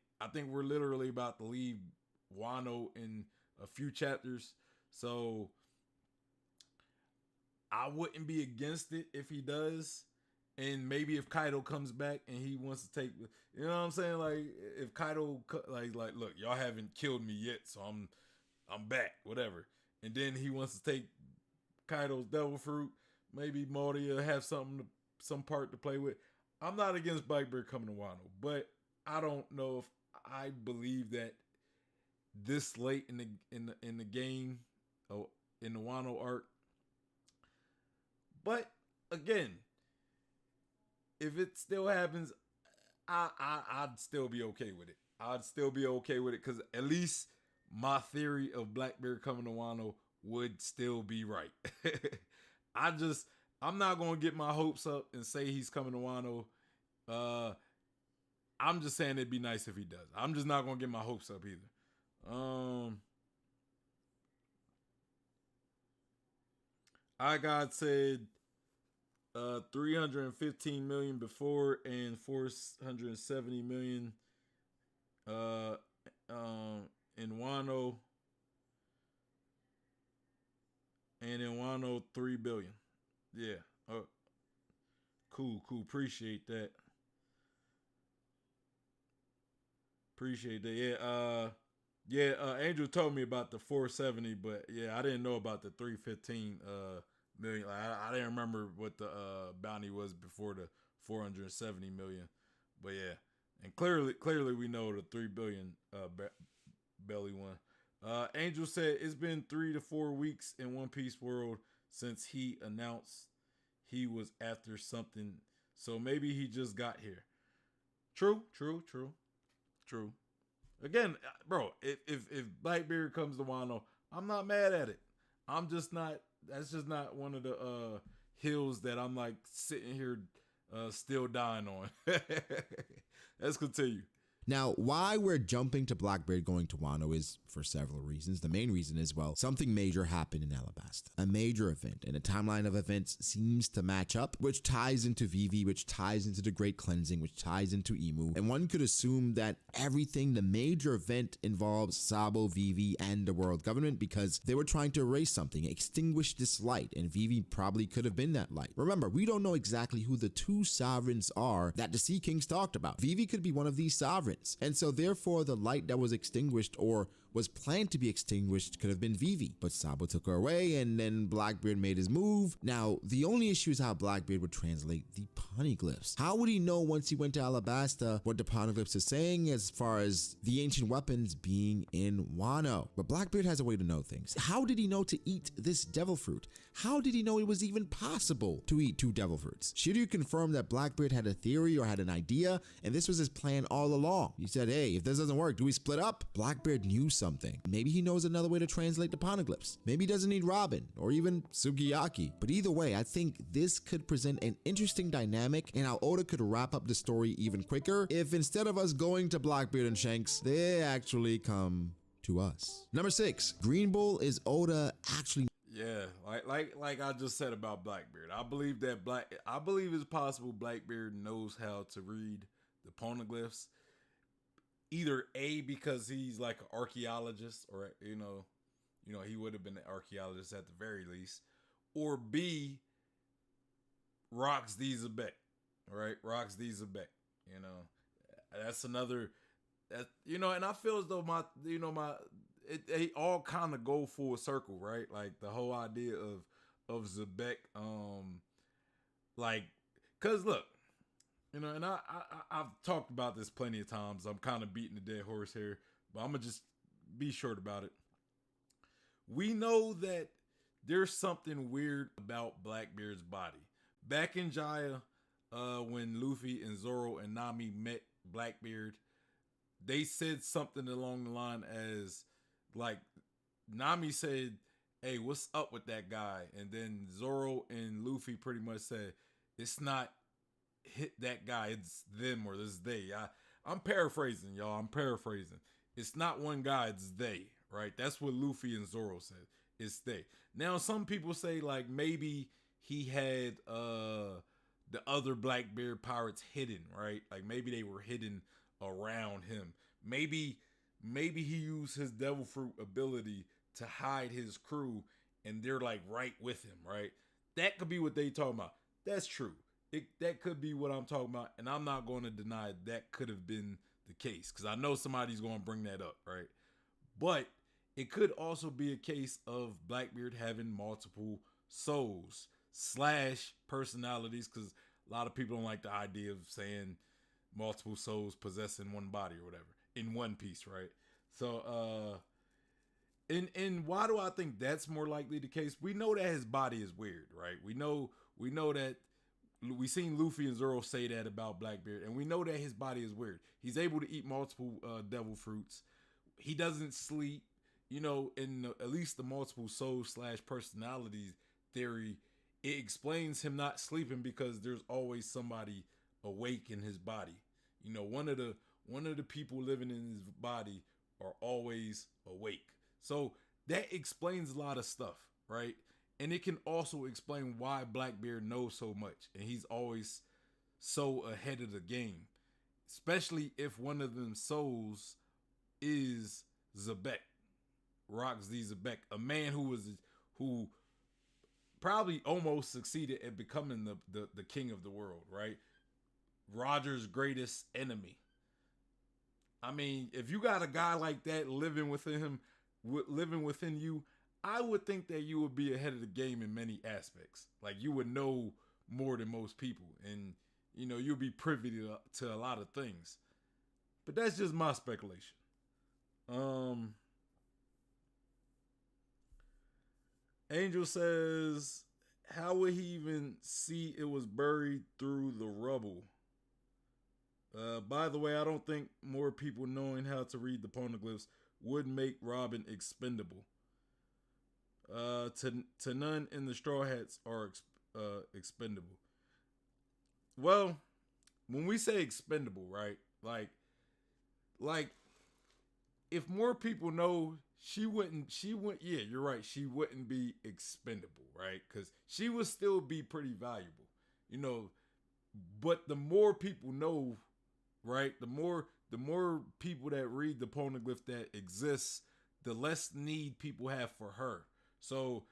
we're literally about to leave Wano in a few chapters. So I wouldn't be against it if he does. And maybe if Kaido comes back and he wants to take, you know what I'm saying? Like if Kaido like look, y'all haven't killed me yet, so I'm back, whatever. And then he wants to take Kaido's devil fruit. Maybe Morty will have some part to play with. I'm not against Blackbeard coming to Wano, but I don't know if I believe that this late in the game, oh, in the Wano arc. But again, if it still happens, I'd still be okay with it. I'd still be okay with it because at least my theory of Blackbeard coming to Wano would still be right. I'm not gonna get my hopes up and say he's coming to Wano. I'm just saying it'd be nice if he does. I'm just not gonna get my hopes up either. I got said 315 million before and 470 million in Wano, and in Wano 3 billion. Yeah. Cool. Appreciate that. Yeah. Angel told me about the 470, but yeah, I didn't know about the 315 million. I didn't remember what the bounty was before the 470 million. But yeah, and clearly we know the 3 billion belly one. Angel said it's been 3 to 4 weeks in One Piece world since he announced he was after something, so maybe he just got here. True. Again, bro, if Blackbeard comes to Wano, I'm not mad at it. I'm just not. That's just not one of the hills that I'm like sitting here still dying on. Let's continue. Now, why we're jumping to Blackbeard going to Wano is for several reasons. The main reason is, well, something major happened in Alabasta. A major event, and a timeline of events seems to match up, which ties into Vivi, which ties into the Great Cleansing, which ties into Emu. And one could assume that everything, the major event, involves Sabo, Vivi, and the world government because they were trying to erase something, extinguish this light, and Vivi probably could have been that light. Remember, we don't know exactly who the two sovereigns are that the Sea Kings talked about. Vivi could be one of these sovereigns. And so therefore the light that was extinguished or was planned to be extinguished could have been Vivi, but Sabo took her away and then Blackbeard made his move. Now, the only issue is how Blackbeard would translate the poneglyphs. How would he know once he went to Alabasta what the poneglyphs are saying as far as the ancient weapons being in Wano? But Blackbeard has a way to know things. How did he know to eat this devil fruit? How did he know it was even possible to eat 2 devil fruits? Shiryu confirmed that Blackbeard had a theory or had an idea, and this was his plan all along. He said, hey, if this doesn't work, do we split up? Blackbeard knew something. Maybe he knows another way to translate the poneglyphs. Maybe he doesn't need Robin or even Sukiyaki. But either way, I think this could present an interesting dynamic and how Oda could wrap up the story even quicker if instead of us going to Blackbeard and Shanks, they actually come to us. Number 6, Green Bull is Oda actually. Yeah, like I just said about Blackbeard. I believe it's possible Blackbeard knows how to read the poneglyphs. Either A, because he's like an archaeologist, or you know, he would have been an archaeologist at the very least, or B, Rocks D Zebek, right? Rocks D Zebek, that's another that and I feel as though they all kind of go full circle, right? Like the whole idea of Zebek, like, cause look, and I've talked about this plenty of times. I'm kind of beating the dead horse here, but I'm gonna just be short about it. We know that there's something weird about Blackbeard's body. Back in Jaya, when Luffy and Zoro and Nami met Blackbeard, they said something along the line as, like, Nami said, hey, what's up with that guy? And then Zoro and Luffy pretty much said, it's not hit that guy, it's them or it's they. I'm paraphrasing, y'all. I'm paraphrasing. It's not one guy, it's they, right? That's what Luffy and Zoro said, is stay. Now, some people say like maybe he had the other Blackbeard pirates hidden, right? Like maybe they were hidden around him. Maybe he used his devil fruit ability to hide his crew and they're like right with him, right? That could be what they talking about. That's true. That could be what I'm talking about, and I'm not going to deny that could have been the case because I know somebody's going to bring that up, right? But it could also be a case of Blackbeard having multiple souls / personalities, because a lot of people don't like the idea of saying multiple souls possessing one body or whatever in One Piece, right? So and why do I think that's more likely the case? We know that his body is weird, right? We know that we seen Luffy and Zoro say that about Blackbeard, and we know that his body is weird. He's able to eat multiple devil fruits. He doesn't sleep. You know, in at least the multiple souls / personalities theory, it explains him not sleeping because there's always somebody awake in his body. You know, one of the people living in his body are always awake. So that explains a lot of stuff, right? And it can also explain why Blackbeard knows so much and he's always so ahead of the game, especially if one of them souls is Zebek, Rock Z Zebek, a man who probably almost succeeded at becoming the king of the world, right? Roger's greatest enemy. I mean, if you got a guy like that living within you, I would think that you would be ahead of the game in many aspects. Like you would know more than most people, and you know you'll be privy to a lot of things. But that's just my speculation. Angel says, how would he even see it was buried through the rubble? By the way, I don't think more people knowing how to read the poneglyphs would make Robin expendable. To none in the Straw Hats are expendable. Well, when we say expendable, right? Like if more people know, yeah, you're right. She wouldn't be expendable, right? Because she would still be pretty valuable, you know. But the more people know, right? The more people that read the poneglyph that exists, the less need people have for her. So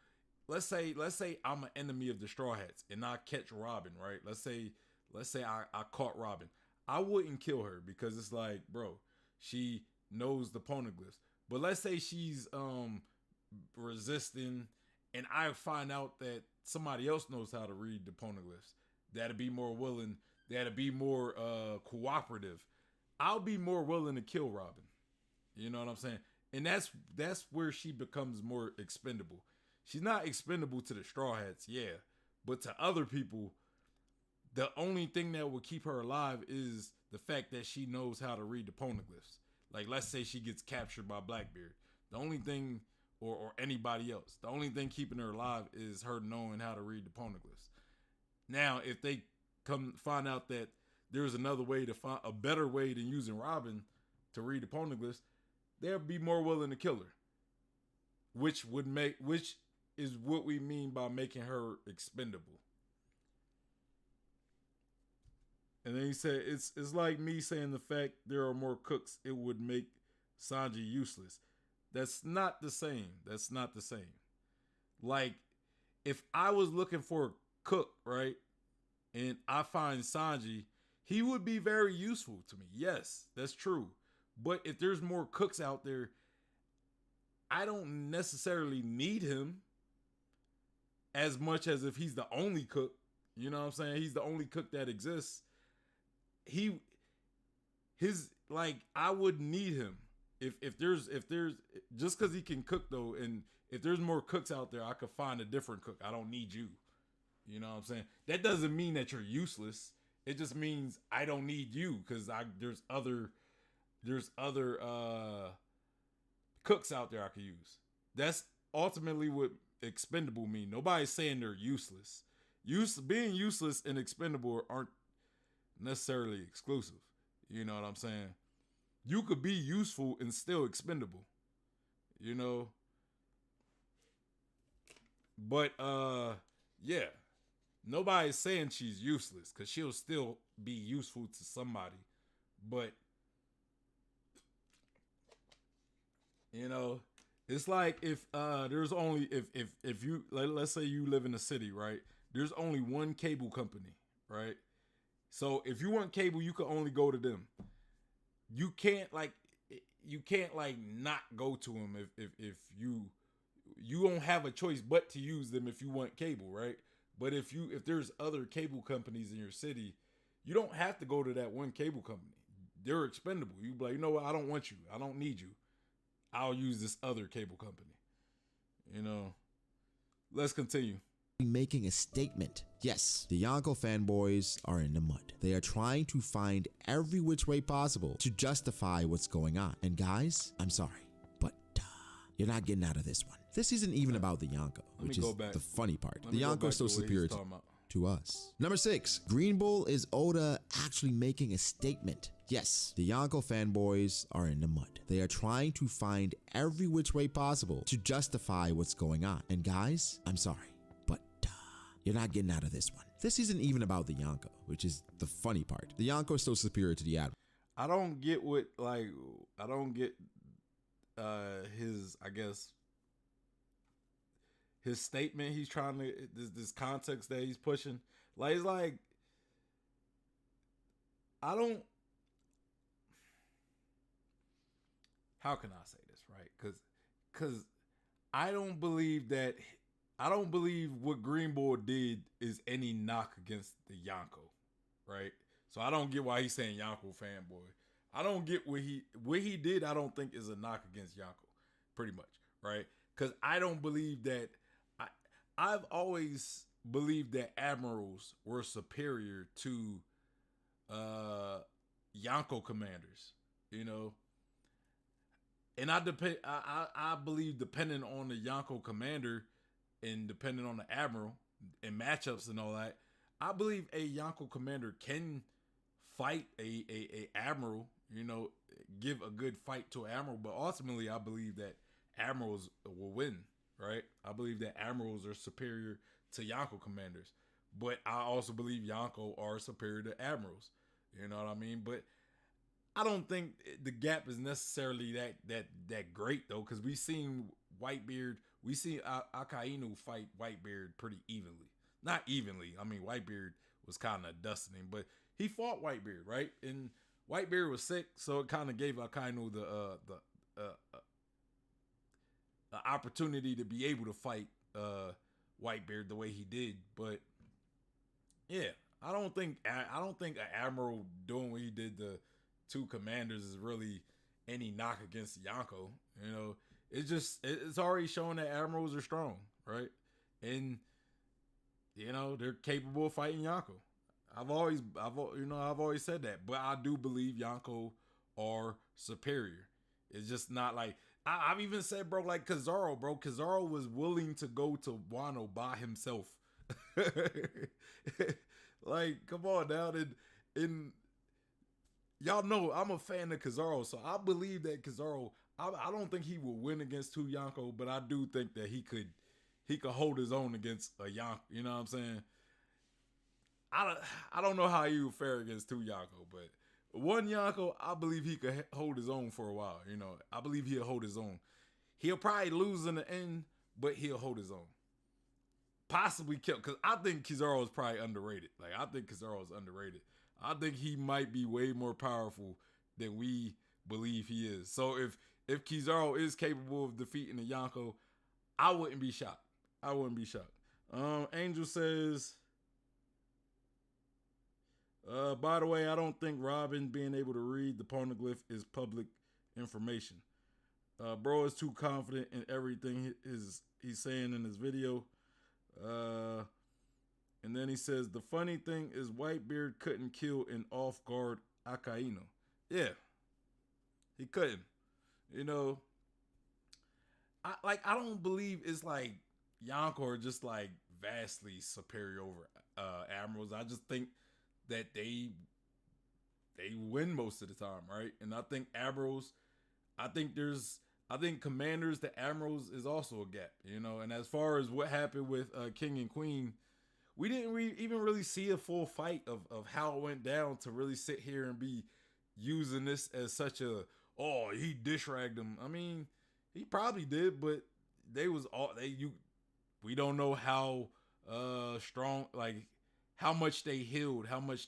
let's say I'm an enemy of the Straw Hats and I catch Robin, right? Let's say I caught Robin. I wouldn't kill her because it's like, bro, she knows the poneglyphs. But let's say she's resisting and I find out that somebody else knows how to read the poneglyphs. That'd be more willing, that'd be more cooperative. I'll be more willing to kill Robin. You know what I'm saying? And that's where she becomes more expendable. She's not expendable to the Straw Hats, yeah. But to other people, the only thing that will keep her alive is the fact that she knows how to read the poneglyphs. Like, let's say she gets captured by Blackbeard. The only thing, or anybody else, the only thing keeping her alive is her knowing how to read the poneglyphs. Now, if they come find out that there's another way to find a better way than using Robin to read the poneglyphs, they'll be more willing to kill her. Which is what we mean by making her expendable. And then he said, it's like me saying the fact there are more cooks, it would make Sanji useless. That's not the same. That's not the same. Like, if I was looking for a cook, right, and I find Sanji, he would be very useful to me. Yes, that's true. But if there's more cooks out there, I don't necessarily need him as much as if he's the only cook. You know what I'm saying? He's the only cook that exists. I would need him if there's just because he can cook though, and if there's more cooks out there, I could find a different cook. I don't need you. You know what I'm saying? That doesn't mean that you're useless. It just means I don't need you because there's other cooks out there I could use. That's ultimately what expendable mean. Nobody's saying they're useless. Being useless and expendable aren't necessarily exclusive. You know what I'm saying? You could be useful and still expendable. you know. But yeah, nobody's saying she's useless because she'll still be useful to somebody. But you know, it's like if there's only if you let's say you live in a city, right? There's only one cable company, right? So if you want cable, you can only go to them. You can't like not go to them if you don't have a choice but to use them if you want cable, right? But if there's other cable companies in your city, you don't have to go to that one cable company. They're expendable. You be like, you know what? I don't want you. I don't need you. I'll use this other cable company. You know. Let's continue. Making a statement. Yes, the Yonko fanboys are in the mud. They are trying to find every which way possible to justify what's going on. And guys, I'm sorry, but you're not getting out of this one. This isn't even about the Yonko, which is the funny part. The Yonko is so superior to us. Number 6, Green Bull is Oda actually making a statement. Yes, the Yonko fanboys are in the mud. They are trying to find every which way possible to justify what's going on. And guys, I'm sorry, but you're not getting out of this one. This isn't even about the Yonko, which is the funny part. The Yonko is so superior to the Admiral. I don't get his, I guess, his statement he's trying to, this context that he's pushing. Like, it's like, I don't, how can I say this, right? Because I don't believe what Green Bull did is any knock against the Yonko, right? So I don't get why he's saying Yonko fanboy. I don't get what he did. I don't think is a knock against Yonko, pretty much, right? Because I don't believe that. I've always believed that admirals were superior to Yonko commanders, you know. And I believe depending on the Yonko commander and depending on the admiral and matchups and all that, I believe a Yonko commander can fight a admiral, you know, give a good fight to an admiral. But ultimately, I believe that admirals will win, right? I believe that admirals are superior to Yonko commanders. But I also believe Yonko are superior to admirals. You know what I mean? But I don't think the gap is necessarily that great though, because we seen Whitebeard, we seen Akainu fight Whitebeard pretty evenly. Not evenly. I mean, Whitebeard was kind of dusting him, but he fought Whitebeard, right? And Whitebeard was sick, so it kind of gave Akainu the opportunity to be able to fight Whitebeard the way he did. But yeah, I don't think an admiral doing what he did to two commanders is really any knock against Yonko. You know, it's already shown that admirals are strong, right? And you know, they're capable of fighting Yonko. I've always said that, but I do believe Yonko are superior. It's just not like I've even said, bro, like Kizaru, bro. Kizaru was willing to go to Wano by himself. Like, come on now. And y'all know I'm a fan of Kizaru, so I believe that Kizaru, I don't think he will win against two Yonko, but I do think that he could hold his own against a Yonko. You know what I'm saying? I don't know how he would fare against two Yonko, but one Yonko, I believe he could hold his own for a while. You know, I believe he'll hold his own. He'll probably lose in the end, but he'll hold his own. Possibly kill, because I think Kizaru is probably underrated. Like, I think Kizaru is underrated. I think he might be way more powerful than we believe he is. So if Kizaru is capable of defeating the Yonko, I wouldn't be shocked. Angel says, by the way, I don't think Robin being able to read the poneglyph is public information. Bro is too confident in everything he's saying in his video. And then he says, the funny thing is Whitebeard couldn't kill an off-guard Akainu. Yeah, he couldn't. You know, I don't believe it's like Yonko are just like vastly superior over admirals. I just think that they win most of the time, right? And I think admirals, I think I think commanders to admirals is also a gap, you know. And as far as what happened with King and Queen, we didn't even really see a full fight of how it went down to really sit here and be using this as such a, oh, he dish ragged him. I mean, he probably did, but they was all we don't know how strong, like how much they healed, how much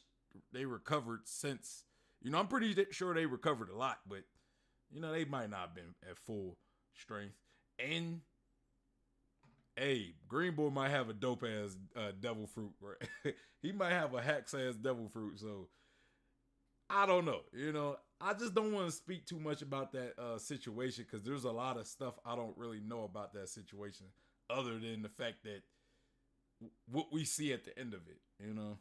they recovered since. You know, I'm pretty sure they recovered a lot, but you know, they might not have been at full strength. And hey, Green Boy might have a dope ass devil fruit, right? He might have a hacks ass devil fruit. So I don't know. You know, I just don't want to speak too much about that situation because there's a lot of stuff I don't really know about that situation, other than the fact that what we see at the end of it. You know.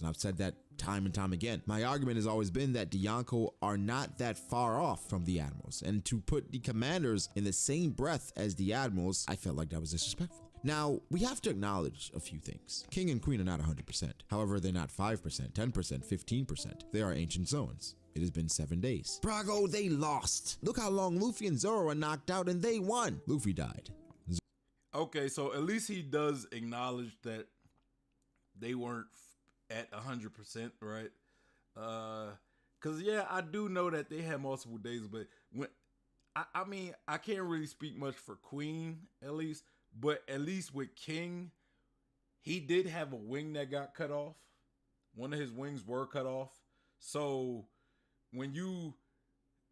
And I've said that time and time again. My argument has always been that the Yonko are not that far off from the admirals, and to put the commanders in the same breath as the admirals, I felt like that was disrespectful. Now, we have to acknowledge a few things. King and Queen are not 100%. However, they're not 5%, 10%, 15%. They are ancient zones. It has been 7 days. Brago, they lost. Look how long Luffy and Zoro are knocked out and they won. Luffy died. Okay, so at least he does acknowledge that they weren't at 100%, right? Cause yeah, I do know that they had multiple days, but when I mean, I can't really speak much for Queen, at least, but at least with King, he did have a wing that got cut off. One of his wings were cut off. So when you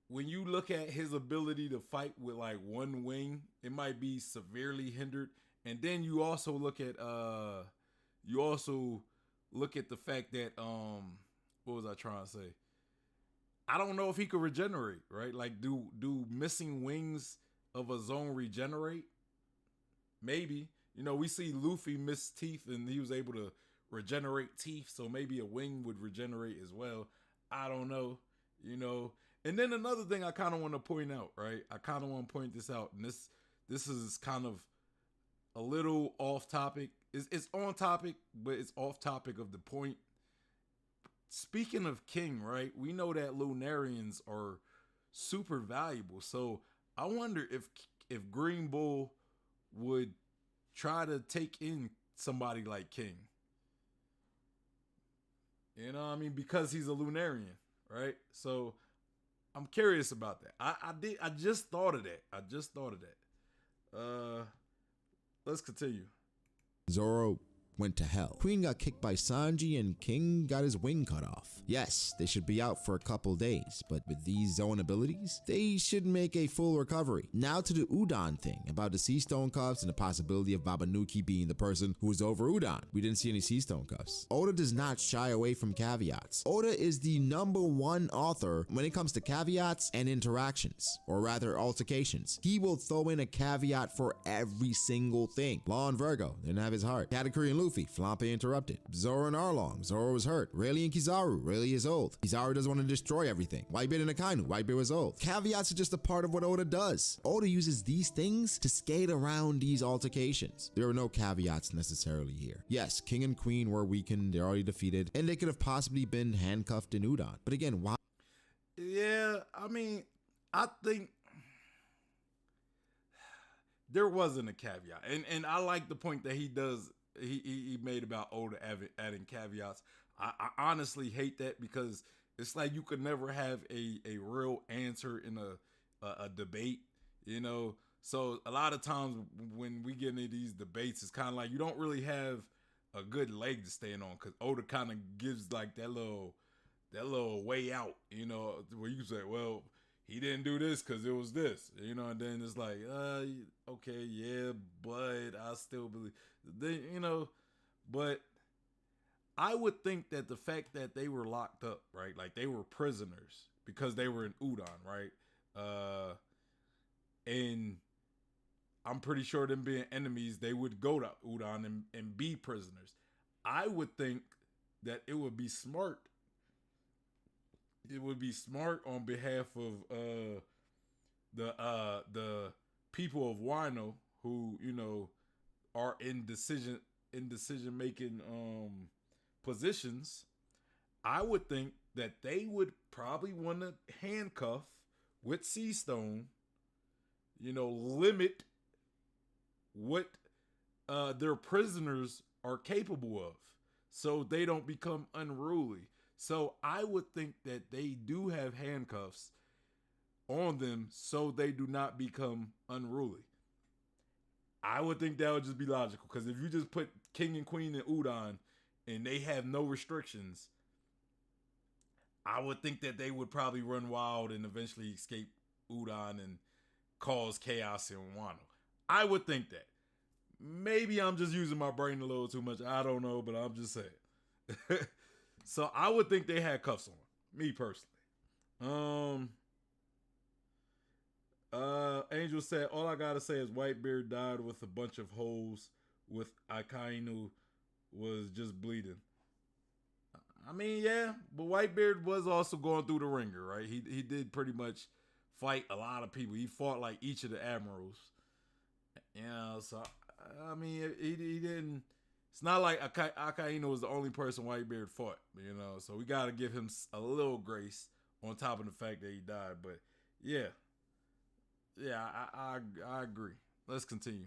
look at his ability to fight with like one wing, it might be severely hindered. And then you also look at the fact that what was I trying to say? I don't know if he could regenerate, right? Like do missing wings of a zone regenerate? Maybe. You know, we see Luffy miss teeth and he was able to regenerate teeth, so maybe a wing would regenerate as well. I don't know, you know. And then another thing I kind of want to point out, right? I kind of want to point this out, and this is kind of a little off topic. It's on topic, but it's off topic of the point. Speaking of King, right? We know that Lunarians are super valuable. So I wonder if Green Bull would try to take in somebody like King. You know what I mean? Because he's a Lunarian, right? So I'm curious about that. I just thought of that. Let's continue. Zoro went to hell. Queen got kicked by Sanji and King got his wing cut off. Yes, they should be out for a couple days, but with these zone abilities, they should make a full recovery. Now to the Udon thing about the Sea Stone Cuffs and the possibility of Babanuki being the person who was over Udon. We didn't see any Sea Stone Cuffs. Oda does not shy away from caveats. Oda is the #1 author when it comes to caveats and interactions, or rather altercations. He will throw in a caveat for every single thing. Law and Virgo didn't have his heart. Katakuri and Luffy, Flampe interrupted. Zoro and Arlong, Zoro was hurt. Rayleigh and Kizaru, Rayleigh is old. Kizaru doesn't want to destroy everything. Whitebeard and Akainu, Whitebeard was old. Caveats are just a part of what Oda does. Oda uses these things to skate around these altercations. There are no caveats necessarily here. Yes, King and Queen were weakened, they're already defeated, and they could have possibly been handcuffed in Udon. But again, why? Yeah, I mean, I think there wasn't a caveat. And I like the point that he made about Oda adding caveats. I honestly hate that because it's like you could never have a real answer in a debate, you know. So a lot of times when we get into these debates, it's kind of like you don't really have a good leg to stand on because Oda kind of gives like that little way out, you know, where you say, well, he didn't do this because it was this, you know, and then it's like, okay, yeah, but I still believe, you know, but I would think that the fact that they were locked up, right, like they were prisoners because they were in Udon, right, and I'm pretty sure them being enemies, they would go to Udon and be prisoners. I would think that it would be smart. It would be smart on behalf of the people of Wano who, you know, are in decision making positions. I would think that they would probably want to handcuff with Sea Stone, limit what their prisoners are capable of so they don't become unruly. So I would think that they do have handcuffs on them so they do not become unruly. I would think that would just be logical, because if you just put King and Queen in Udon and they have no restrictions, I would think that they would probably run wild and eventually escape Udon and cause chaos in Wano. I would think that. Maybe I'm just using my brain a little too much. I don't know, but I'm just saying. So I would think they had cuffs on. Me personally. Angel said, all I gotta say is Whitebeard died with a bunch of holes, with Akainu was just bleeding. I mean, yeah, but Whitebeard was also going through the ringer, right? He did pretty much fight a lot of people. He fought like each of the admirals. So I mean, he didn't. It's not like Akainu was the only person Whitebeard fought, so we got to give him a little grace on top of the fact that he died. But yeah, I agree. Let's continue.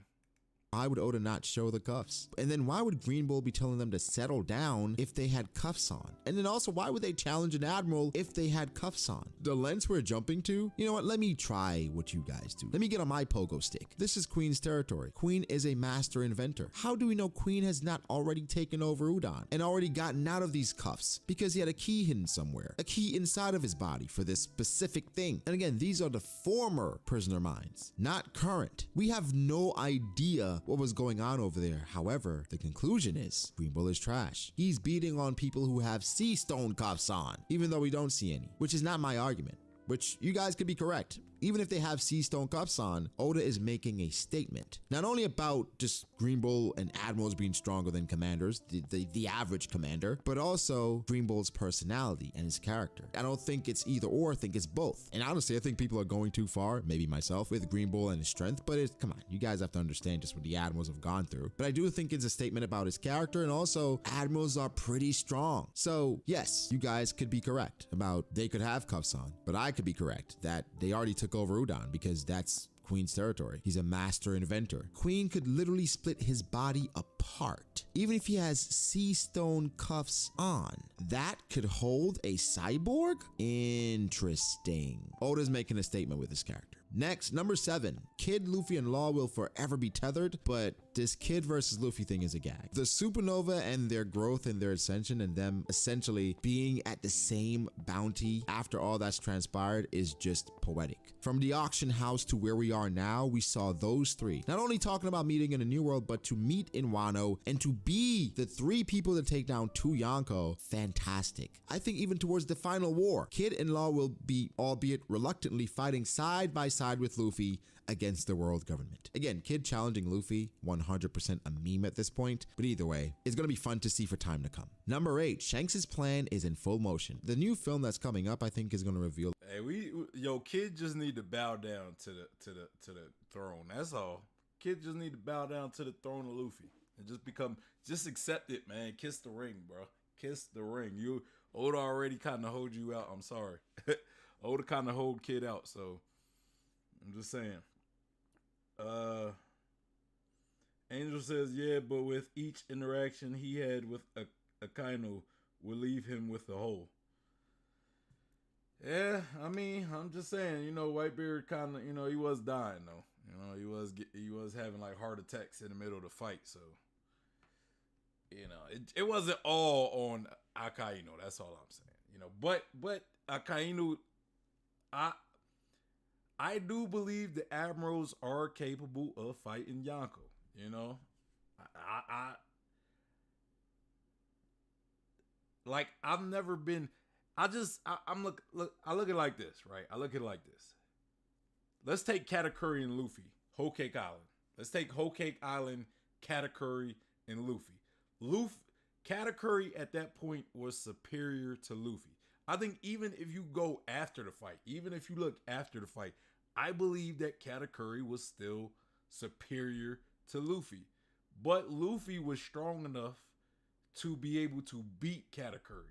Why would Oda not show the cuffs? And then why would Green Bull be telling them to settle down if they had cuffs on? And then also, why would they challenge an admiral if they had cuffs on? The lengths we're jumping to? You know what? Let me try what you guys do. Let me get on my pogo stick. This is Queen's territory. Queen is a master inventor. How do we know Queen has not already taken over Udon and already gotten out of these cuffs? Because he had a key hidden somewhere, a key inside of his body for this specific thing. And again, these are the former prisoner minds, not current. We have no idea what was going on over there. However, the conclusion is Green Bull is trash. He's beating on people who have Sea Stone cuffs on, even though we don't see any, which is not my argument, which you guys could be correct. Even if they have Sea Stone cuffs on, Oda is making a statement, not only about just Green Bull and admirals being stronger than commanders, the average commander, but also Green Bull's personality and his character. I don't think it's either or, I think it's both. And honestly, I think people are going too far, maybe myself, with Green Bull and his strength, but come on, you guys have to understand just what the admirals have gone through. But I do think it's a statement about his character, and also admirals are pretty strong. So yes, you guys could be correct about they could have cuffs on, but I could be correct that they already took over Udon, because that's Queen's territory. He's a master inventor. Queen could literally split his body apart. Even if he has Sea Stone cuffs on, that could hold a cyborg? Interesting. Oda's making a statement with his character. Next, number 7. Kid, Luffy, and Law will forever be tethered, but this Kid versus Luffy thing is a gag. The supernova and their growth and their ascension and them essentially being at the same bounty after all that's transpired is just poetic. From the auction house to where we are now, we saw those three not only talking about meeting in a new world, but to meet in Wano and to be the 3 people to take down 2 Yonko. Fantastic. I think even towards the final war, Kid and Law will be, albeit reluctantly, fighting side by side with Luffy against the world government. Again, Kid challenging Luffy, 100% a meme at this point, but either way, it's gonna be fun to see for time to come. Number 8, Shanks' plan is in full motion. The new film that's coming up, I think, is gonna reveal. Hey, Kid just need to bow down to the throne. That's all. Kid just need to bow down to the throne of Luffy and just accept it, man. Kiss the ring, bro. Kiss the ring. Oda already kind of hold you out. I'm sorry. Oda kind of hold Kid out, so I'm just saying. Angel says, yeah, but with each interaction he had with Akainu will leave him with a hole. Yeah, I mean, I'm just saying, Whitebeard kind of, he was dying though. He was having like heart attacks in the middle of the fight, so it wasn't all on Akainu. That's all I'm saying. But Akainu, I do believe the admirals are capable of fighting Yonko. I've never been. I look at it like this, right? I look at it like this. Let's take Katakuri and Luffy, Whole Cake Island. Let's take Whole Cake Island, Katakuri, and Luffy. Katakuri at that point was superior to Luffy. I think even if you go after the fight, even if you look after the fight, I believe that Katakuri was still superior to Luffy. But Luffy was strong enough to be able to beat Katakuri.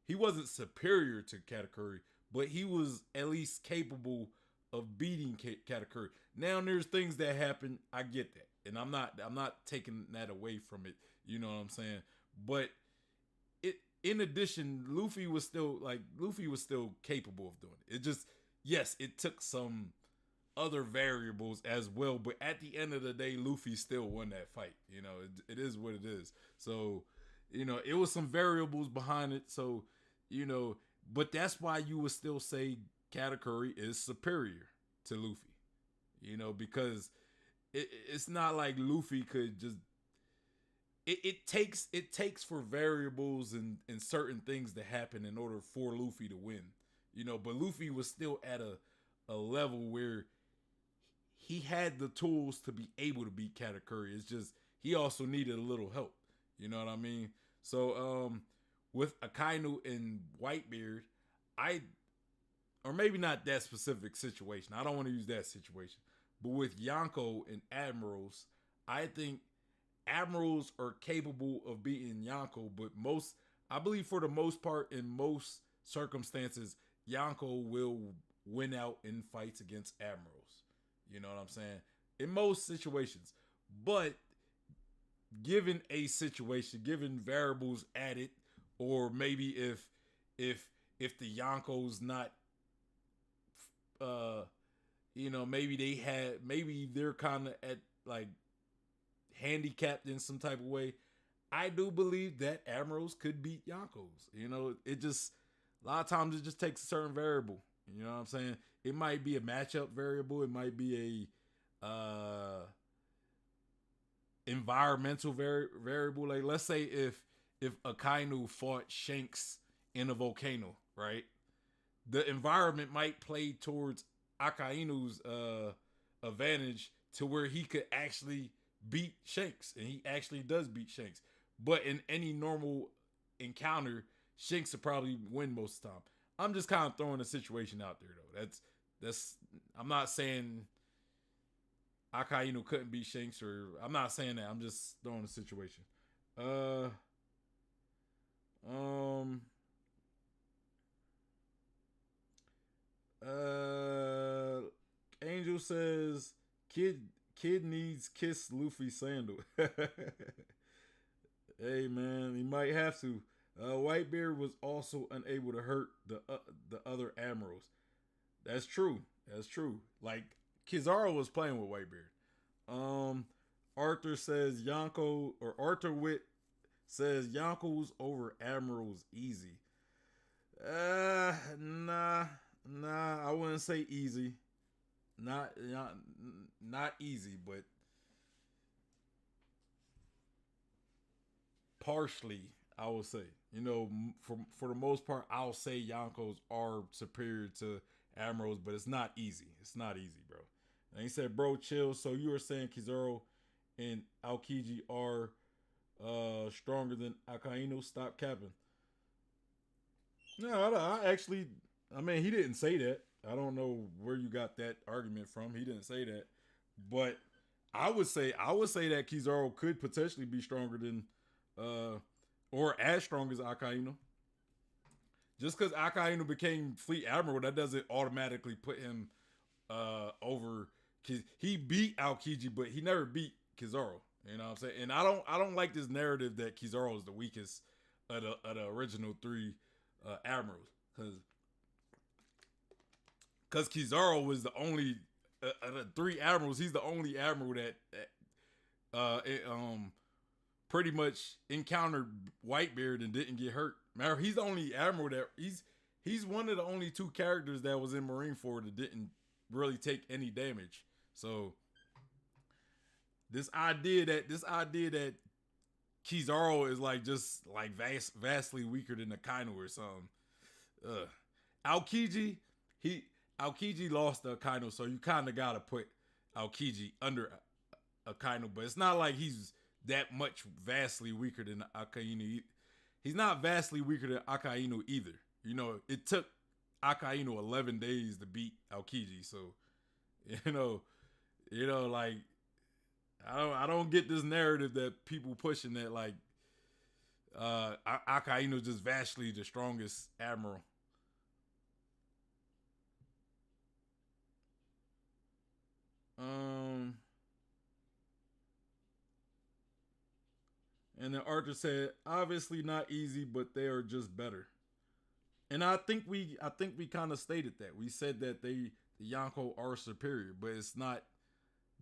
He wasn't superior to Katakuri, but he was at least capable of beating Katakuri. Now there's things that happen. I get that, and I'm not taking that away from it. You know what I'm saying? But in addition, Luffy was still capable of doing it. It just, yes, it took some other variables as well, but at the end of the day, Luffy still won that fight. You know, it is what it is. So, you know, it was some variables behind it. So, you know, but that's why you would still say Katakuri is superior to Luffy. You know, because it's not like Luffy could just. It takes for variables and certain things to happen in order for Luffy to win. You know, but Luffy was still at a level where he had the tools to be able to beat Katakuri. It's just he also needed a little help. You know what I mean? So with Akainu and Whitebeard, or maybe not that specific situation. I don't want to use that situation. But with Yonko and Admirals, I think Admirals are capable of beating Yonko, but I believe for the most part, in most circumstances, Yonko will win out in fights against Admirals. You know what I'm saying? In most situations. But given a situation, given variables added, or maybe if the Yonko's not you know, maybe they're kind of at like handicapped in some type of way, I do believe that Admirals could beat Yonkos. You know, it just, a lot of times it just takes a certain variable. You know what I'm saying? It might be a matchup variable. It might be a environmental variable. Like, let's say if Akainu fought Shanks in a volcano, right? The environment might play towards Akainu's advantage to where he could actually beat Shanks, and he actually does beat Shanks. But in any normal encounter, Shanks will probably win most of the time. I'm just kind of throwing a situation out there, though. That's I'm not saying Akainu couldn't beat Shanks, or I'm not saying that. I'm just throwing a situation. Angel says kid needs kiss Luffy sandal. Hey man, he might have to. Whitebeard was also unable to hurt the other admirals. That's true. That's true. Like Kizaru was playing with Whitebeard. Arthur says Arthur Witt says Yonkos over admirals easy. Nah, I wouldn't say easy. Not easy, but partially, I would say. You know, for the most part, I'll say Yonkos are superior to admirals, but it's not easy. It's not easy, bro. And he said, "Bro, chill." So you were saying Kizaru and Aokiji are stronger than Akainu? Stop capping. No, I mean, he didn't say that. I don't know where you got that argument from. He didn't say that, but I would say that Kizaru could potentially be stronger than, or as strong as Akainu. Just because Akainu became Fleet Admiral, that doesn't automatically put him over. He beat Aokiji, but he never beat Kizaru. You know what I'm saying? And I don't like this narrative that Kizaru is the weakest of the original three admirals, because Kizaru was the only the three admirals. He's the only admiral that pretty much encountered Whitebeard and didn't get hurt. Matter, he's the only admiral that he's one of the only two characters that was in Marineford that didn't really take any damage. So this idea that Kizaru is like just like vastly weaker than Akainu or something. Aokiji lost to Akainu, so you kind of gotta put Aokiji under Akainu, but it's not like he's that much vastly weaker than Akainu. He's not vastly weaker than Akainu either. You know, it took Akainu 11 days to beat Aokiji, so you know, like I don't get this narrative that people pushing that like Akainu just vastly the strongest admiral. And then Arthur said, obviously not easy, but they are just better. And I think we kind of stated that. We said that the Yonko are superior, but it's not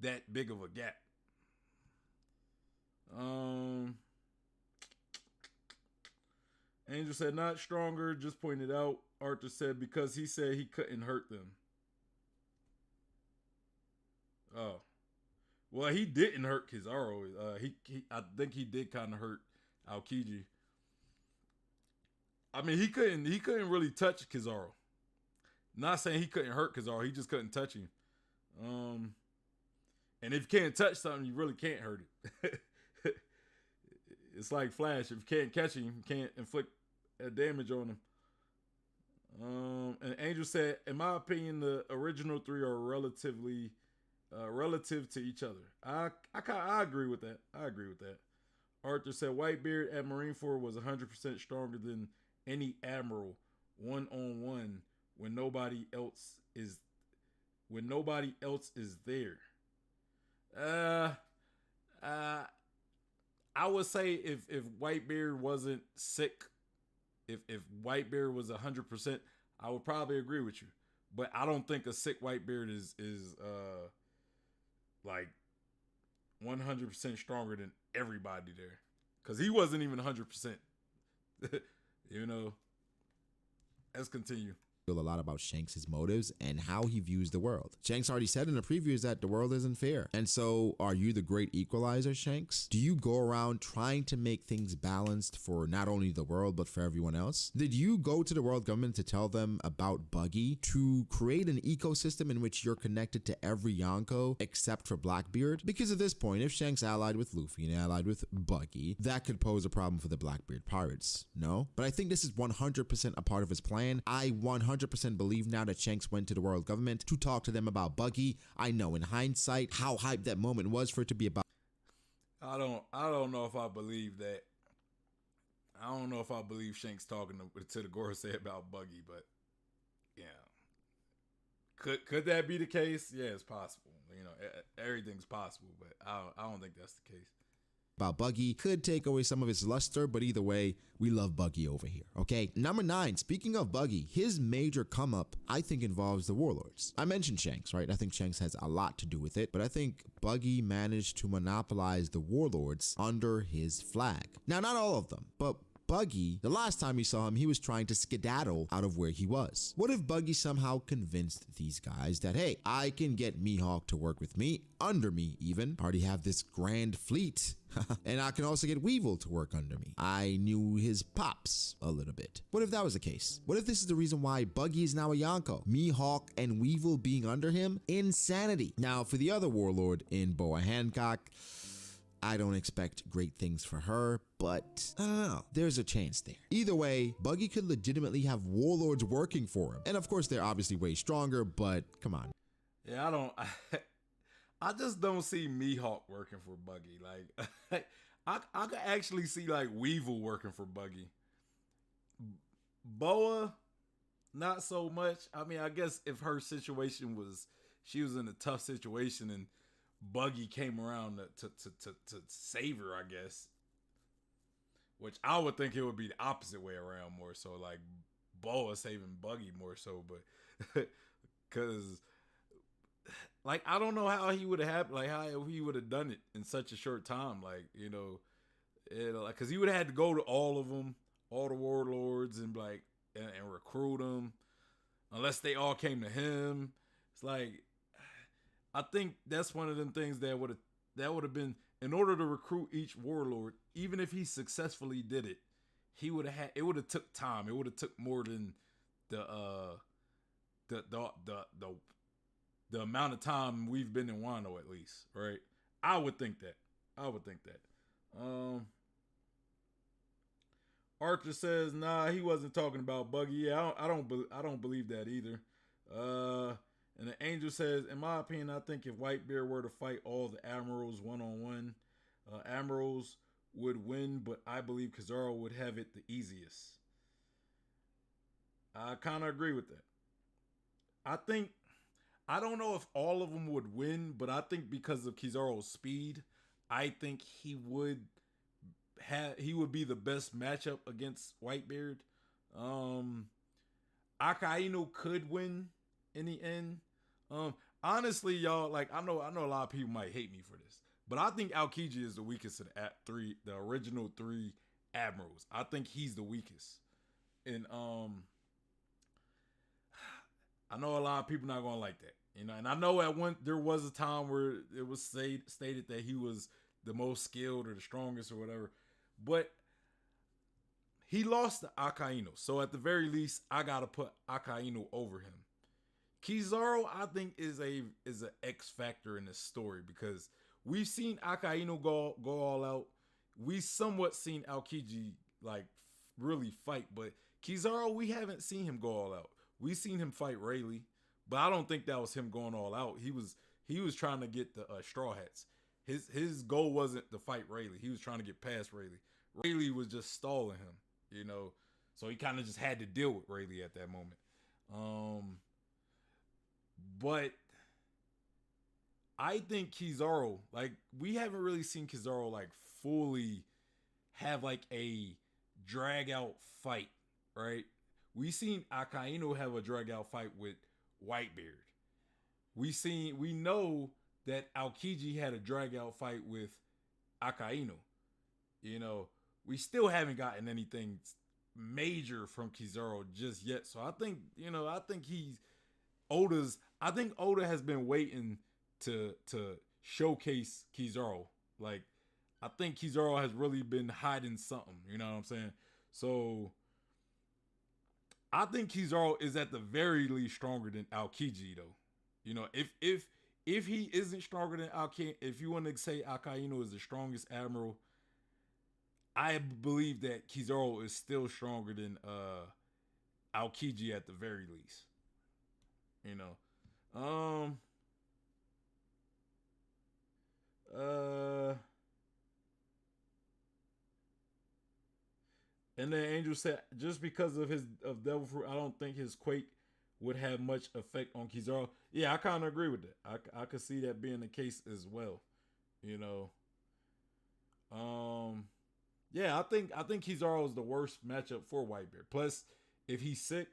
that big of a gap. Angel said not stronger, just pointed out. Arthur said because he said he couldn't hurt them. Oh. Well, he didn't hurt Kizaru. I think he did kind of hurt Aokiji. I mean, he couldn't really touch Kizaru. Not saying he couldn't hurt Kizaru, he just couldn't touch him. And if you can't touch something, you really can't hurt it. It's like Flash. If you can't catch him, you can't inflict damage on him. And Angel said, in my opinion, the original three are relative to each other. I agree with that. Arthur said Whitebeard at Marineford was 100% stronger than any admiral one-on-one when nobody else is there. I would say if Whitebeard wasn't sick, if Whitebeard was 100%, I would probably agree with you. But I don't think a sick Whitebeard is like 100% stronger than everybody there, because he wasn't even 100%. You know. Let's continue. A lot about Shanks' motives and how he views the world. Shanks already said in the previews that the world isn't fair. And so are you the great equalizer, Shanks? Do you go around trying to make things balanced for not only the world, but for everyone else? Did you go to the world government to tell them about Buggy, to create an ecosystem in which you're connected to every Yonko except for Blackbeard? Because at this point, if Shanks allied with Luffy and allied with Buggy, that could pose a problem for the Blackbeard pirates, no? But I think this is 100% a part of his plan. I 100% believe now that Shanks went to the world government to talk to them about Buggy. I know in hindsight how hyped that moment was for it to be about. I don't know if I believe that. I don't know if I believe Shanks talking to the Gorosei about Buggy, but yeah. Could that be the case? Yeah, it's possible. You know, everything's possible, but I don't think that's the case. About Buggy could take away some of his luster, but either way, we love Buggy over here, okay? Number 9, speaking of Buggy, his major come up, I think, involves the Warlords. I mentioned Shanks, right? I think Shanks has a lot to do with it, but I think Buggy managed to monopolize the Warlords under his flag. Now, not all of them, but Buggy, the last time we saw him, he was trying to skedaddle out of where he was. What if Buggy somehow convinced these guys that, hey, I can get MIHAWK to work with me, under me even, I already have this grand fleet, and I can also get Weevil to work under me. I knew his pops a little bit. What if that was the case? What if this is the reason why Buggy is now a Yonko? MIHAWK and Weevil being under him? Insanity. Now, for the other warlord in Boa Hancock, I don't expect great things for her, but I don't know. There's a chance there. Either way, Buggy could legitimately have warlords working for him. And of course, they're obviously way stronger, but come on. Yeah, I just don't see MIHAWK working for Buggy. Like, I could actually see like Weevil working for Buggy. Boa, not so much. I mean, I guess if her situation was, she was in a tough situation and Buggy came around to save her, I guess. Which I would think it would be the opposite way around more so, like Boa saving Buggy more so, but because like I don't know how he would have happened, like how he would have done it in such a short time, like, you know, like because he would have had to go to all of them, all the warlords, and like and recruit them, unless they all came to him. It's like, I think that's one of them things that would have been, in order to recruit each warlord, even if he successfully did it, it would have took time. It would have took more than the amount of time we've been in Wano, at least, right? I would think that. Archer says, nah, he wasn't talking about Buggy. Yeah, I don't believe that either. And the Angel says, in my opinion, I think if Whitebeard were to fight all the admirals one-on-one, admirals would win, but I believe Kizaru would have it the easiest. I kind of agree with that. I don't know if all of them would win, but I think because of Kizaru's speed, I think he would he would be the best matchup against Whitebeard. Akainu could win in the end. Honestly, y'all, like I know a lot of people might hate me for this, but I think Aokiji is the weakest of the original three admirals. I think he's the weakest. And I know a lot of people not gonna like that, and I know there was a time where it was stated that he was the most skilled or the strongest or whatever, but he lost to Akainu. So at the very least, I gotta put Akainu over him. Kizaru, I think, is an X factor in this story because we've seen Akainu go all out. We somewhat seen Aokiji like really fight, but Kizaru, we haven't seen him go all out. We seen him fight Rayleigh, but I don't think that was him going all out. He was trying to get the Straw Hats. His goal wasn't to fight Rayleigh. He was trying to get past Rayleigh. Rayleigh was just stalling him, so he kind of just had to deal with Rayleigh at that moment. But I think Kizaru, like, we haven't really seen Kizaru like fully have like a drag out fight, right? We seen Akainu have a drag out fight with Whitebeard. We know that Aokiji had a drag out fight with Akainu. We still haven't gotten anything major from Kizaru just yet. So I think Oda has been waiting to showcase Kizaru. Like, I think Kizaru has really been hiding something. You know what I'm saying? So I think Kizaru is at the very least stronger than Aokiji, though. If he isn't stronger than Aokiji, if you want to say Akainu is the strongest admiral, I believe that Kizaru is still stronger than Aokiji at the very least. And then Angel said, just because of Devil Fruit, I don't think his Quake would have much effect on Kizaru. Yeah, I kind of agree with that. I could see that being the case as well. Yeah, I think Kizaru is the worst matchup for Whitebeard. Plus, if he's sick,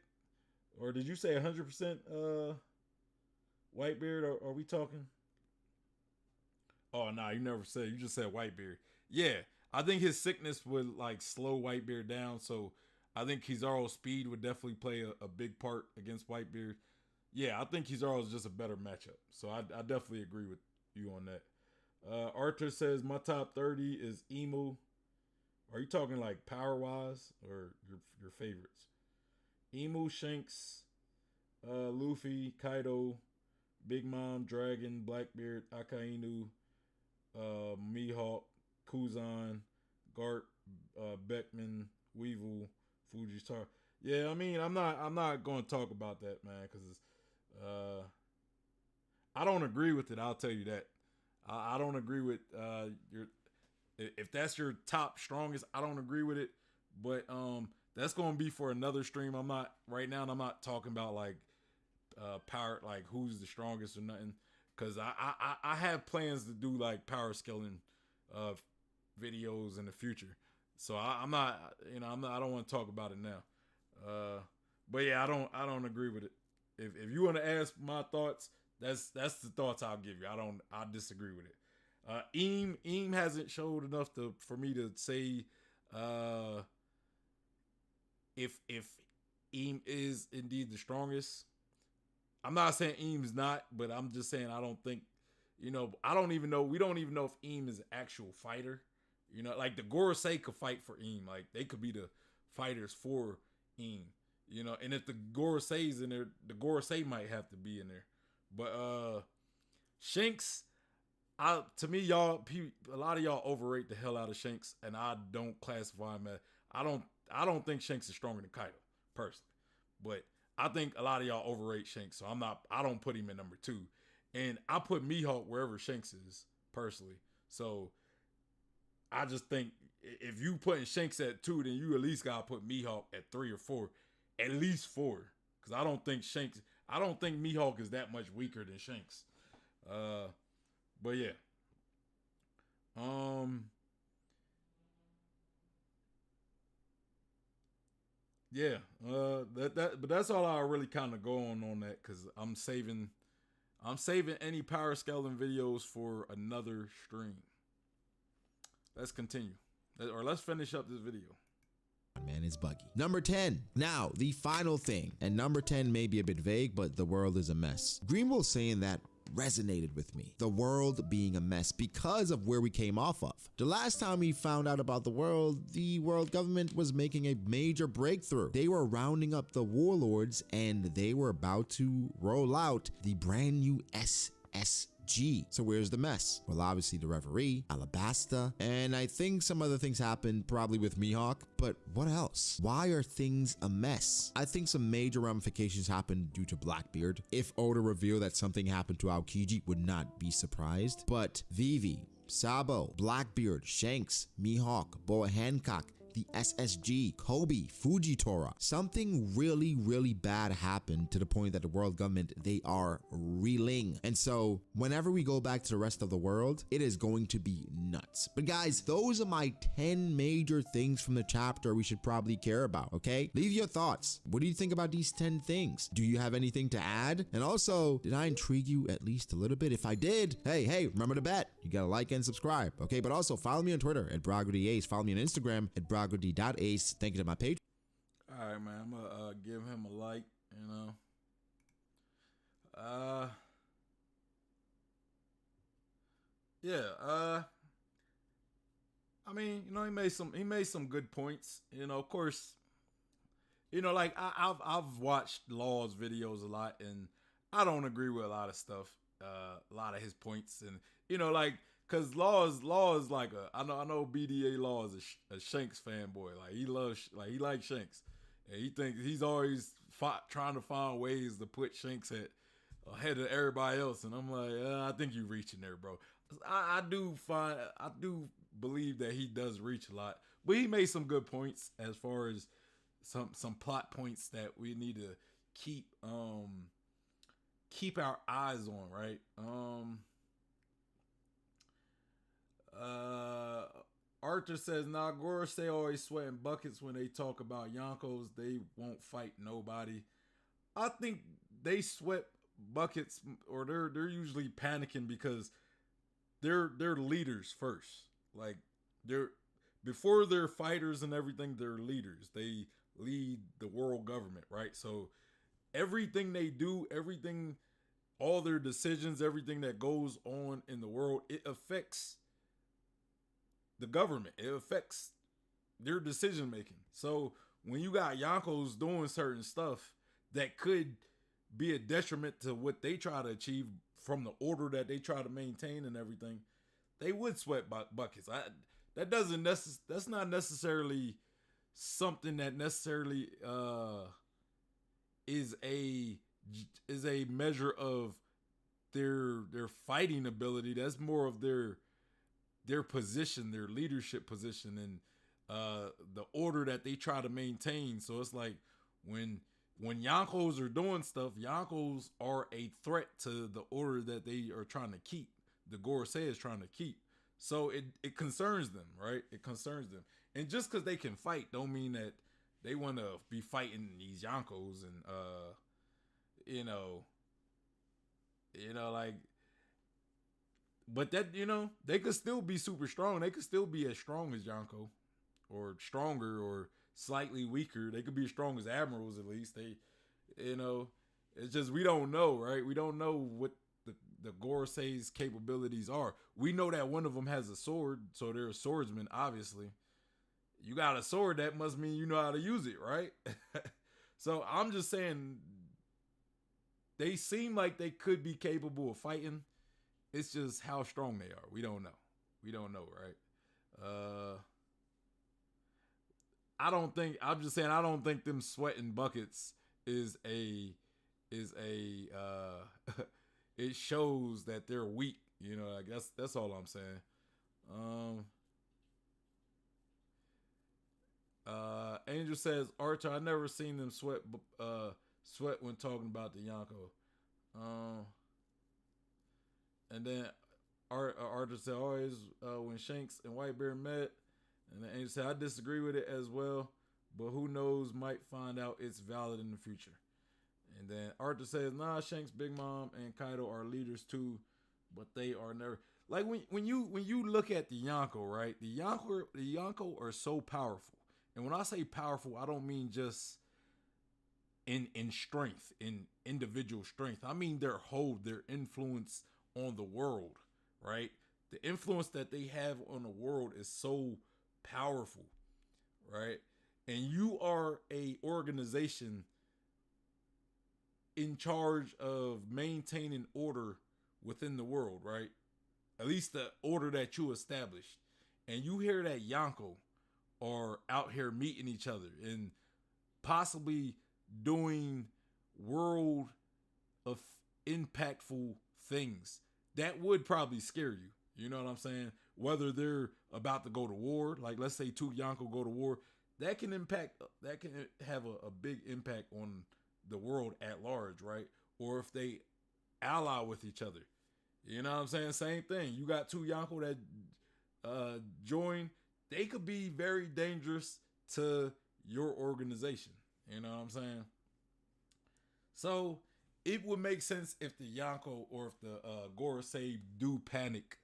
or did you say 100% Whitebeard? Or are we talking? Oh no, you never said. You just said Whitebeard. Yeah, I think his sickness would like slow Whitebeard down. So I think Kizaru's speed would definitely play a big part against Whitebeard. Yeah, I think Kizaru is just a better matchup. So I definitely agree with you on that. Arthur says my top 30 is Emu. Are you talking like power wise or your favorites? Emu, Shanks, Luffy, Kaido, Big Mom, Dragon, Blackbeard, Akainu, MIHAWK, Kuzan, Garp, Beckman, Weevil, Fujitar. Yeah, I mean, I'm not going to talk about that, man, because I don't agree with it. I'll tell you that. I don't agree with if that's your top strongest. I don't agree with it, but that's going to be for another stream. I'm not talking about like power, like who's the strongest or nothing, because I have plans to do like power scaling videos in the future. So I don't want to talk about it now. But yeah, I don't agree with it. If you want to ask my thoughts, that's the thoughts I'll give you. I disagree with it. Eam hasn't showed enough for me to say if Eam is indeed the strongest. I'm not saying Eam's not, but I'm just saying I don't think, I don't even know. We don't even know if Eam is an actual fighter. Like the Gorosei could fight for Eam. Like they could be the fighters for Eam. And if the Gorosei's in there, the Gorosei might have to be in there. But Shanks, to me, y'all, a lot of y'all overrate the hell out of Shanks, and I don't classify him as. I don't think Shanks is stronger than Kaido, personally. But I think a lot of y'all overrate Shanks, so I don't put him in number 2. And I put MIHAWK wherever Shanks is, personally. So I just think if you putting Shanks at 2, then you at least gotta put MIHAWK at 3 or 4. At least 4. Because I don't think MIHAWK is that much weaker than Shanks. But yeah. Yeah, but that's all I really kind of go on that because I'm saving any power scaling videos for another stream. Let's continue, or let's finish up this video. Man, is Buggy. Number 10. Now, the final thing, and number 10 may be a bit vague, but the world is a mess. Greenville saying that resonated with me. The world being a mess because of where we came off of. The last time we found out about the world government was making a major breakthrough. They were rounding up the warlords and they were about to roll out the brand new SSG. So where's the mess? Well, obviously the Reverie, Alabasta, and I think some other things happened probably with MIHAWK, but what else? Why are things a mess? I think some major ramifications happened due to Blackbeard. If Oda revealed that something happened to Aokiji, would not be surprised. But Vivi, Sabo, Blackbeard, Shanks, MIHAWK, Boa Hancock, the SSG, Kobe, Fujitora. Something really, really bad happened to the point that the world government, they are reeling. And so whenever we go back to the rest of the world, it is going to be nuts. But guys, those are my 10 major things from the chapter we should probably care about, okay? Leave your thoughts. What do you think about these 10 things? Do you have anything to add? And also, did I intrigue you at least a little bit? If I did, hey, remember to bet. You gotta like and subscribe, okay? But also follow me on Twitter at BRAGODACE. Follow me on Instagram at BRAGOD.ace. Thank you to my page. All right, man. I'm gonna give him a like. Yeah. I mean, he made some good points. Of course, like I've watched Law's videos a lot, and I don't agree with a lot of stuff, a lot of his points, and like because Law is like I know B.D.A. Law is a Shanks fanboy. Like he likes Shanks, and he thinks he's always trying to find ways to put Shanks ahead of everybody else, and I'm like, I think you're reaching there, bro. I do believe that he does reach a lot, but he made some good points as far as some plot points that we need to keep our eyes on, right? Arthur says, nah, Gorosei always sweating buckets when they talk about Yonkos. They won't fight nobody. I think they sweat buckets, or they're usually panicking because they're leaders first. Like before they're fighters and everything, they're leaders. They lead the world government, right? So everything they do, all their decisions, everything that goes on in the world, it affects the government. It affects their decision making. So when you got Yonkos doing certain stuff that could be a detriment to what they try to achieve from the order that they try to maintain and everything, they would sweat buckets. That's not necessarily something that necessarily is a measure of their fighting ability. That's more of their position, their leadership position, and the order that they try to maintain. So it's like when Yonkos are doing stuff, Yonkos are a threat to the order that they are trying to keep. The Gorosei is trying to keep. So it concerns them, right? It concerns them. And just because they can fight don't mean that they want to be fighting these Yonkos and like, but that, they could still be super strong. They could still be as strong as Yonko, or stronger, or slightly weaker. They could be as strong as admirals, at least. It's just, we don't know, right? We don't know what the Gorosei's capabilities are. We know that one of them has a sword, so they're a swordsman, obviously. You got a sword, that must mean you know how to use it, right? So I'm just saying, they seem like they could be capable of fighting. It's just how strong they are. We don't know, right? I'm just saying, I don't think them sweating buckets is a it shows that they're weak. I guess that's all I'm saying. Angel says, Archer, I never seen them sweat when talking about the Yonko. And then Archer said, always when Shanks and Whitebeard met. And then Angel said, I disagree with it as well. but who knows, might find out it's valid in the future. And then Arthur says, nah, Shanks, Big Mom, and Kaido are leaders too, but they are never like when you look at the Yonko, right? The Yonko are so powerful. And when I say powerful, I don't mean just in strength, in individual strength. I mean their influence on the world, right? The influence that they have on the world is so powerful, right? And you are a organization in charge of maintaining order within the world, right? At least the order that you established. And you hear that Yonko are out here meeting each other and possibly doing world of impactful things. That would probably scare you. You know what I'm saying? Whether they're about to go to war, like let's say two Yonko go to war, that can have a big impact on the world at large, right? Or if they ally with each other. You know what I'm saying? Same thing. You got two Yonko that join, they could be very dangerous to your organization. You know what I'm saying? So it would make sense if the Yonko or if the Gorosei do panic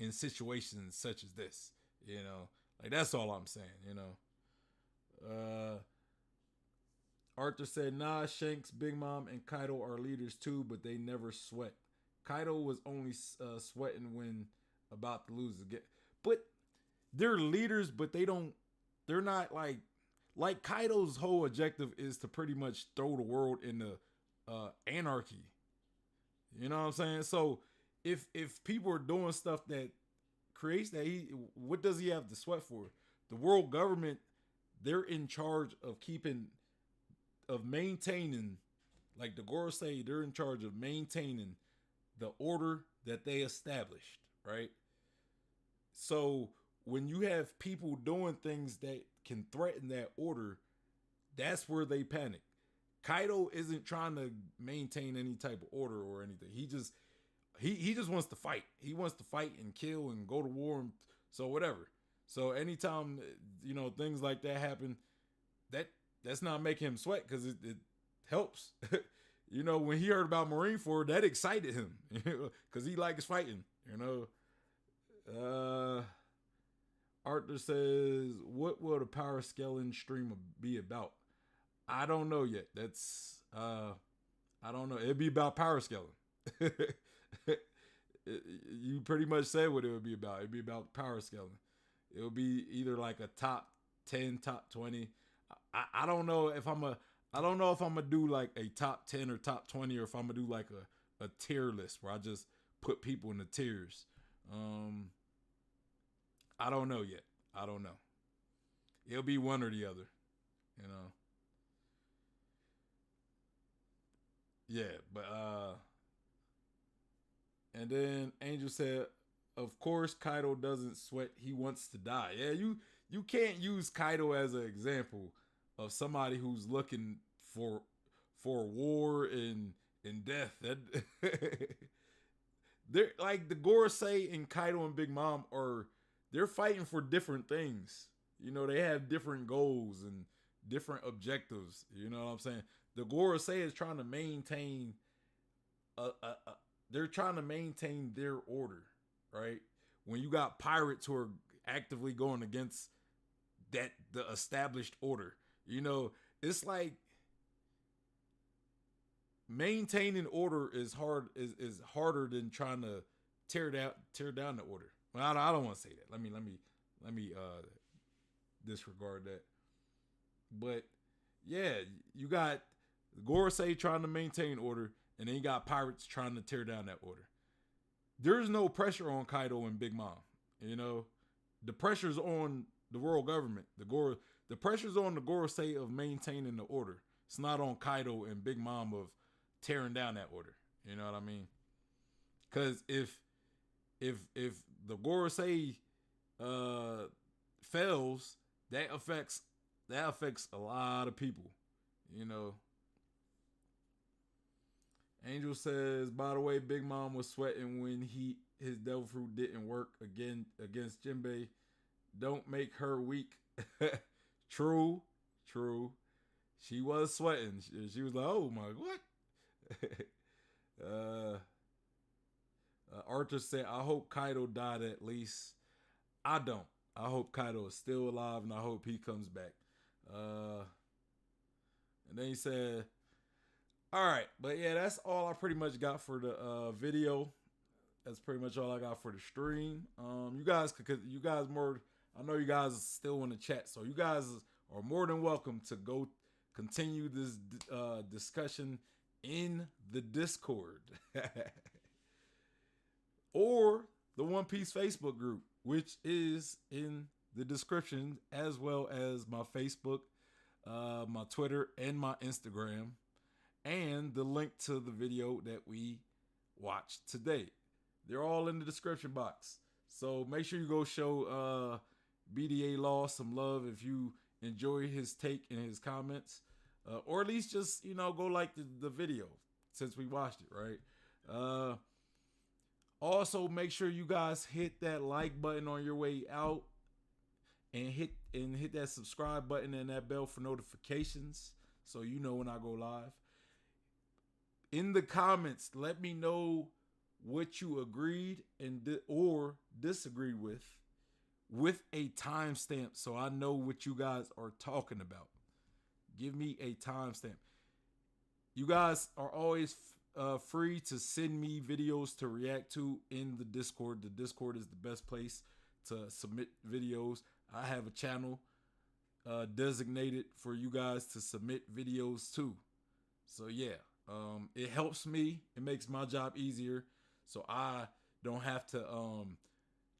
in situations such as this. You know, like that's all I'm saying. You know, Arthur said, nah, Shanks, Big Mom, and Kaido are leaders too, but they never sweat. Kaido was only sweating when about to lose again. But they're leaders, but they're not like Kaido's whole objective is to pretty much throw the world into anarchy. You know what I'm saying? So if people are doing stuff that creates that, what does he have to sweat for? The world government, they're in charge of maintaining, like the Gorosei, they're in charge of maintaining the order that they established, right? So when you have people doing things that can threaten that order, that's where they panic. Kaido isn't trying to maintain any type of order or anything. He just wants to fight. He wants to fight and kill and go to war. And so whatever. So anytime, you know, things like that happen, that's not making him sweat because it helps. You know, when he heard about Marineford, that excited him because he likes fighting, you know. Arthur says, what will the power scaling stream be about? I don't know yet. That's, I don't know. It'd be about power scaling. You pretty much said what it would be about. It'd be about power scaling. It would be either like a top 10, top 20. I don't know if I don't know if I'm gonna do like a top 10 or top 20 or if I'm gonna do like a tier list where I just put people in the tiers. I don't know yet. I don't know. It'll be one or the other, you know. Yeah, but and then Angel said, of course Kaido doesn't sweat, he wants to die. Yeah, you can't use Kaido as an example of somebody who's looking for war and death. That they're like the Gorosei and Kaido and Big Mom they're fighting for different things. You know, they have different goals and different objectives. You know what I'm saying? The Gorosei is trying to maintain they're trying to maintain their order, right? When you got pirates who are actively going against the established order, you know, it's like maintaining order is harder than trying to tear down the order. Well, I don't want to say that. Let me disregard that. But yeah, you got Gorosei trying to maintain order, and then you got pirates trying to tear down that order. There's no pressure on Kaido and Big Mom. You know, the pressure's on the world government. The pressure's on the Gorosei of maintaining the order. It's not on Kaido and Big Mom of tearing down that order. You know what I mean? Because if the Gorosei fails, that affects a lot of people. You know. Angel says, by the way, Big Mom was sweating when his devil fruit didn't work again against Jinbei. Don't make her weak. True. True. She was sweating. She was like, "Oh my, what?" Arthur said, "I hope Kaido died at least." I don't. I hope Kaido is still alive, and I hope he comes back. And then he said, "All right, but yeah, that's all I pretty much got for the video. That's pretty much all I got for the stream. You guys, you guys more. I know you guys still in the chat, so you guys are more than welcome to go continue this discussion in the Discord or the One Piece Facebook group, which is in the description, as well as my Facebook, my Twitter, and my Instagram, and the link to the video that we watched today. They're all in the description box. So make sure you go show B.D.A. Law some love if you enjoy his take and his comments. Or at least just, go like the video since we watched it, right? Also, make sure you guys hit that like button on your way out and hit that subscribe button and that bell for notifications so you know when I go live. In the comments, let me know what you agreed or disagreed with a timestamp so I know what you guys are talking about. Give me a timestamp. You guys are always free to send me videos to react to in the Discord. The Discord is the best place to submit videos. I have a channel designated for you guys to submit videos to. So yeah, it helps me. It makes my job easier. So I don't have to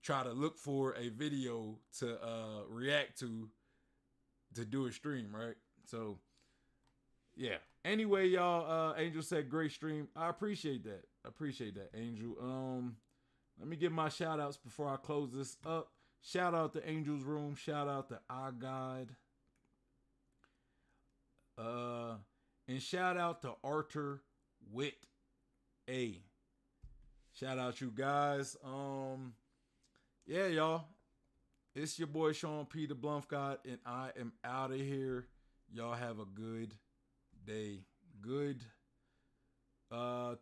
try to look for a video to react to do a stream, right? So yeah. Anyway, y'all, Angel said great stream. I appreciate that. Angel. Let me give my shout outs before I close this up. Shout out to Angel's Room. Shout out to iGuide. And shout out to Arthur Witt A. Shout out you guys. Yeah, y'all. It's your boy Sean P. the Bluff God, and I am out of here. Y'all have a good day. Good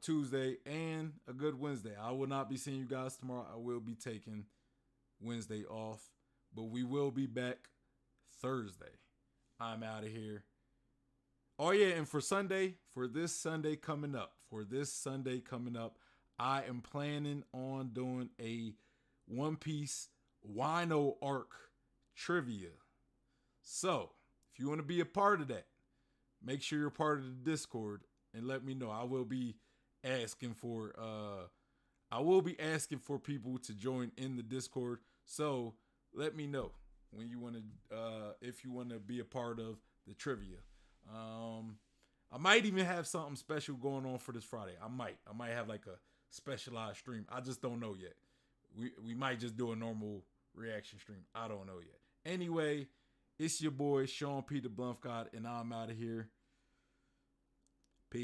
Tuesday and a good Wednesday. I will not be seeing you guys tomorrow. I will be taking Wednesday off, but we will be back Thursday. I'm out of here. Oh yeah, and for this Sunday coming up, I am planning on doing a One Piece Wino arc trivia. So, if you want to be a part of that, make sure you're part of the Discord and let me know. I will be asking for people to join in the Discord. So, let me know when you want to if you want to be a part of the trivia. I might even have something special going on for this Friday. I might have like a specialized stream. I just don't know yet. We might just do a normal reaction stream. I don't know yet. Anyway, it's your boy Sean P. the Bluff God, and I'm out of here.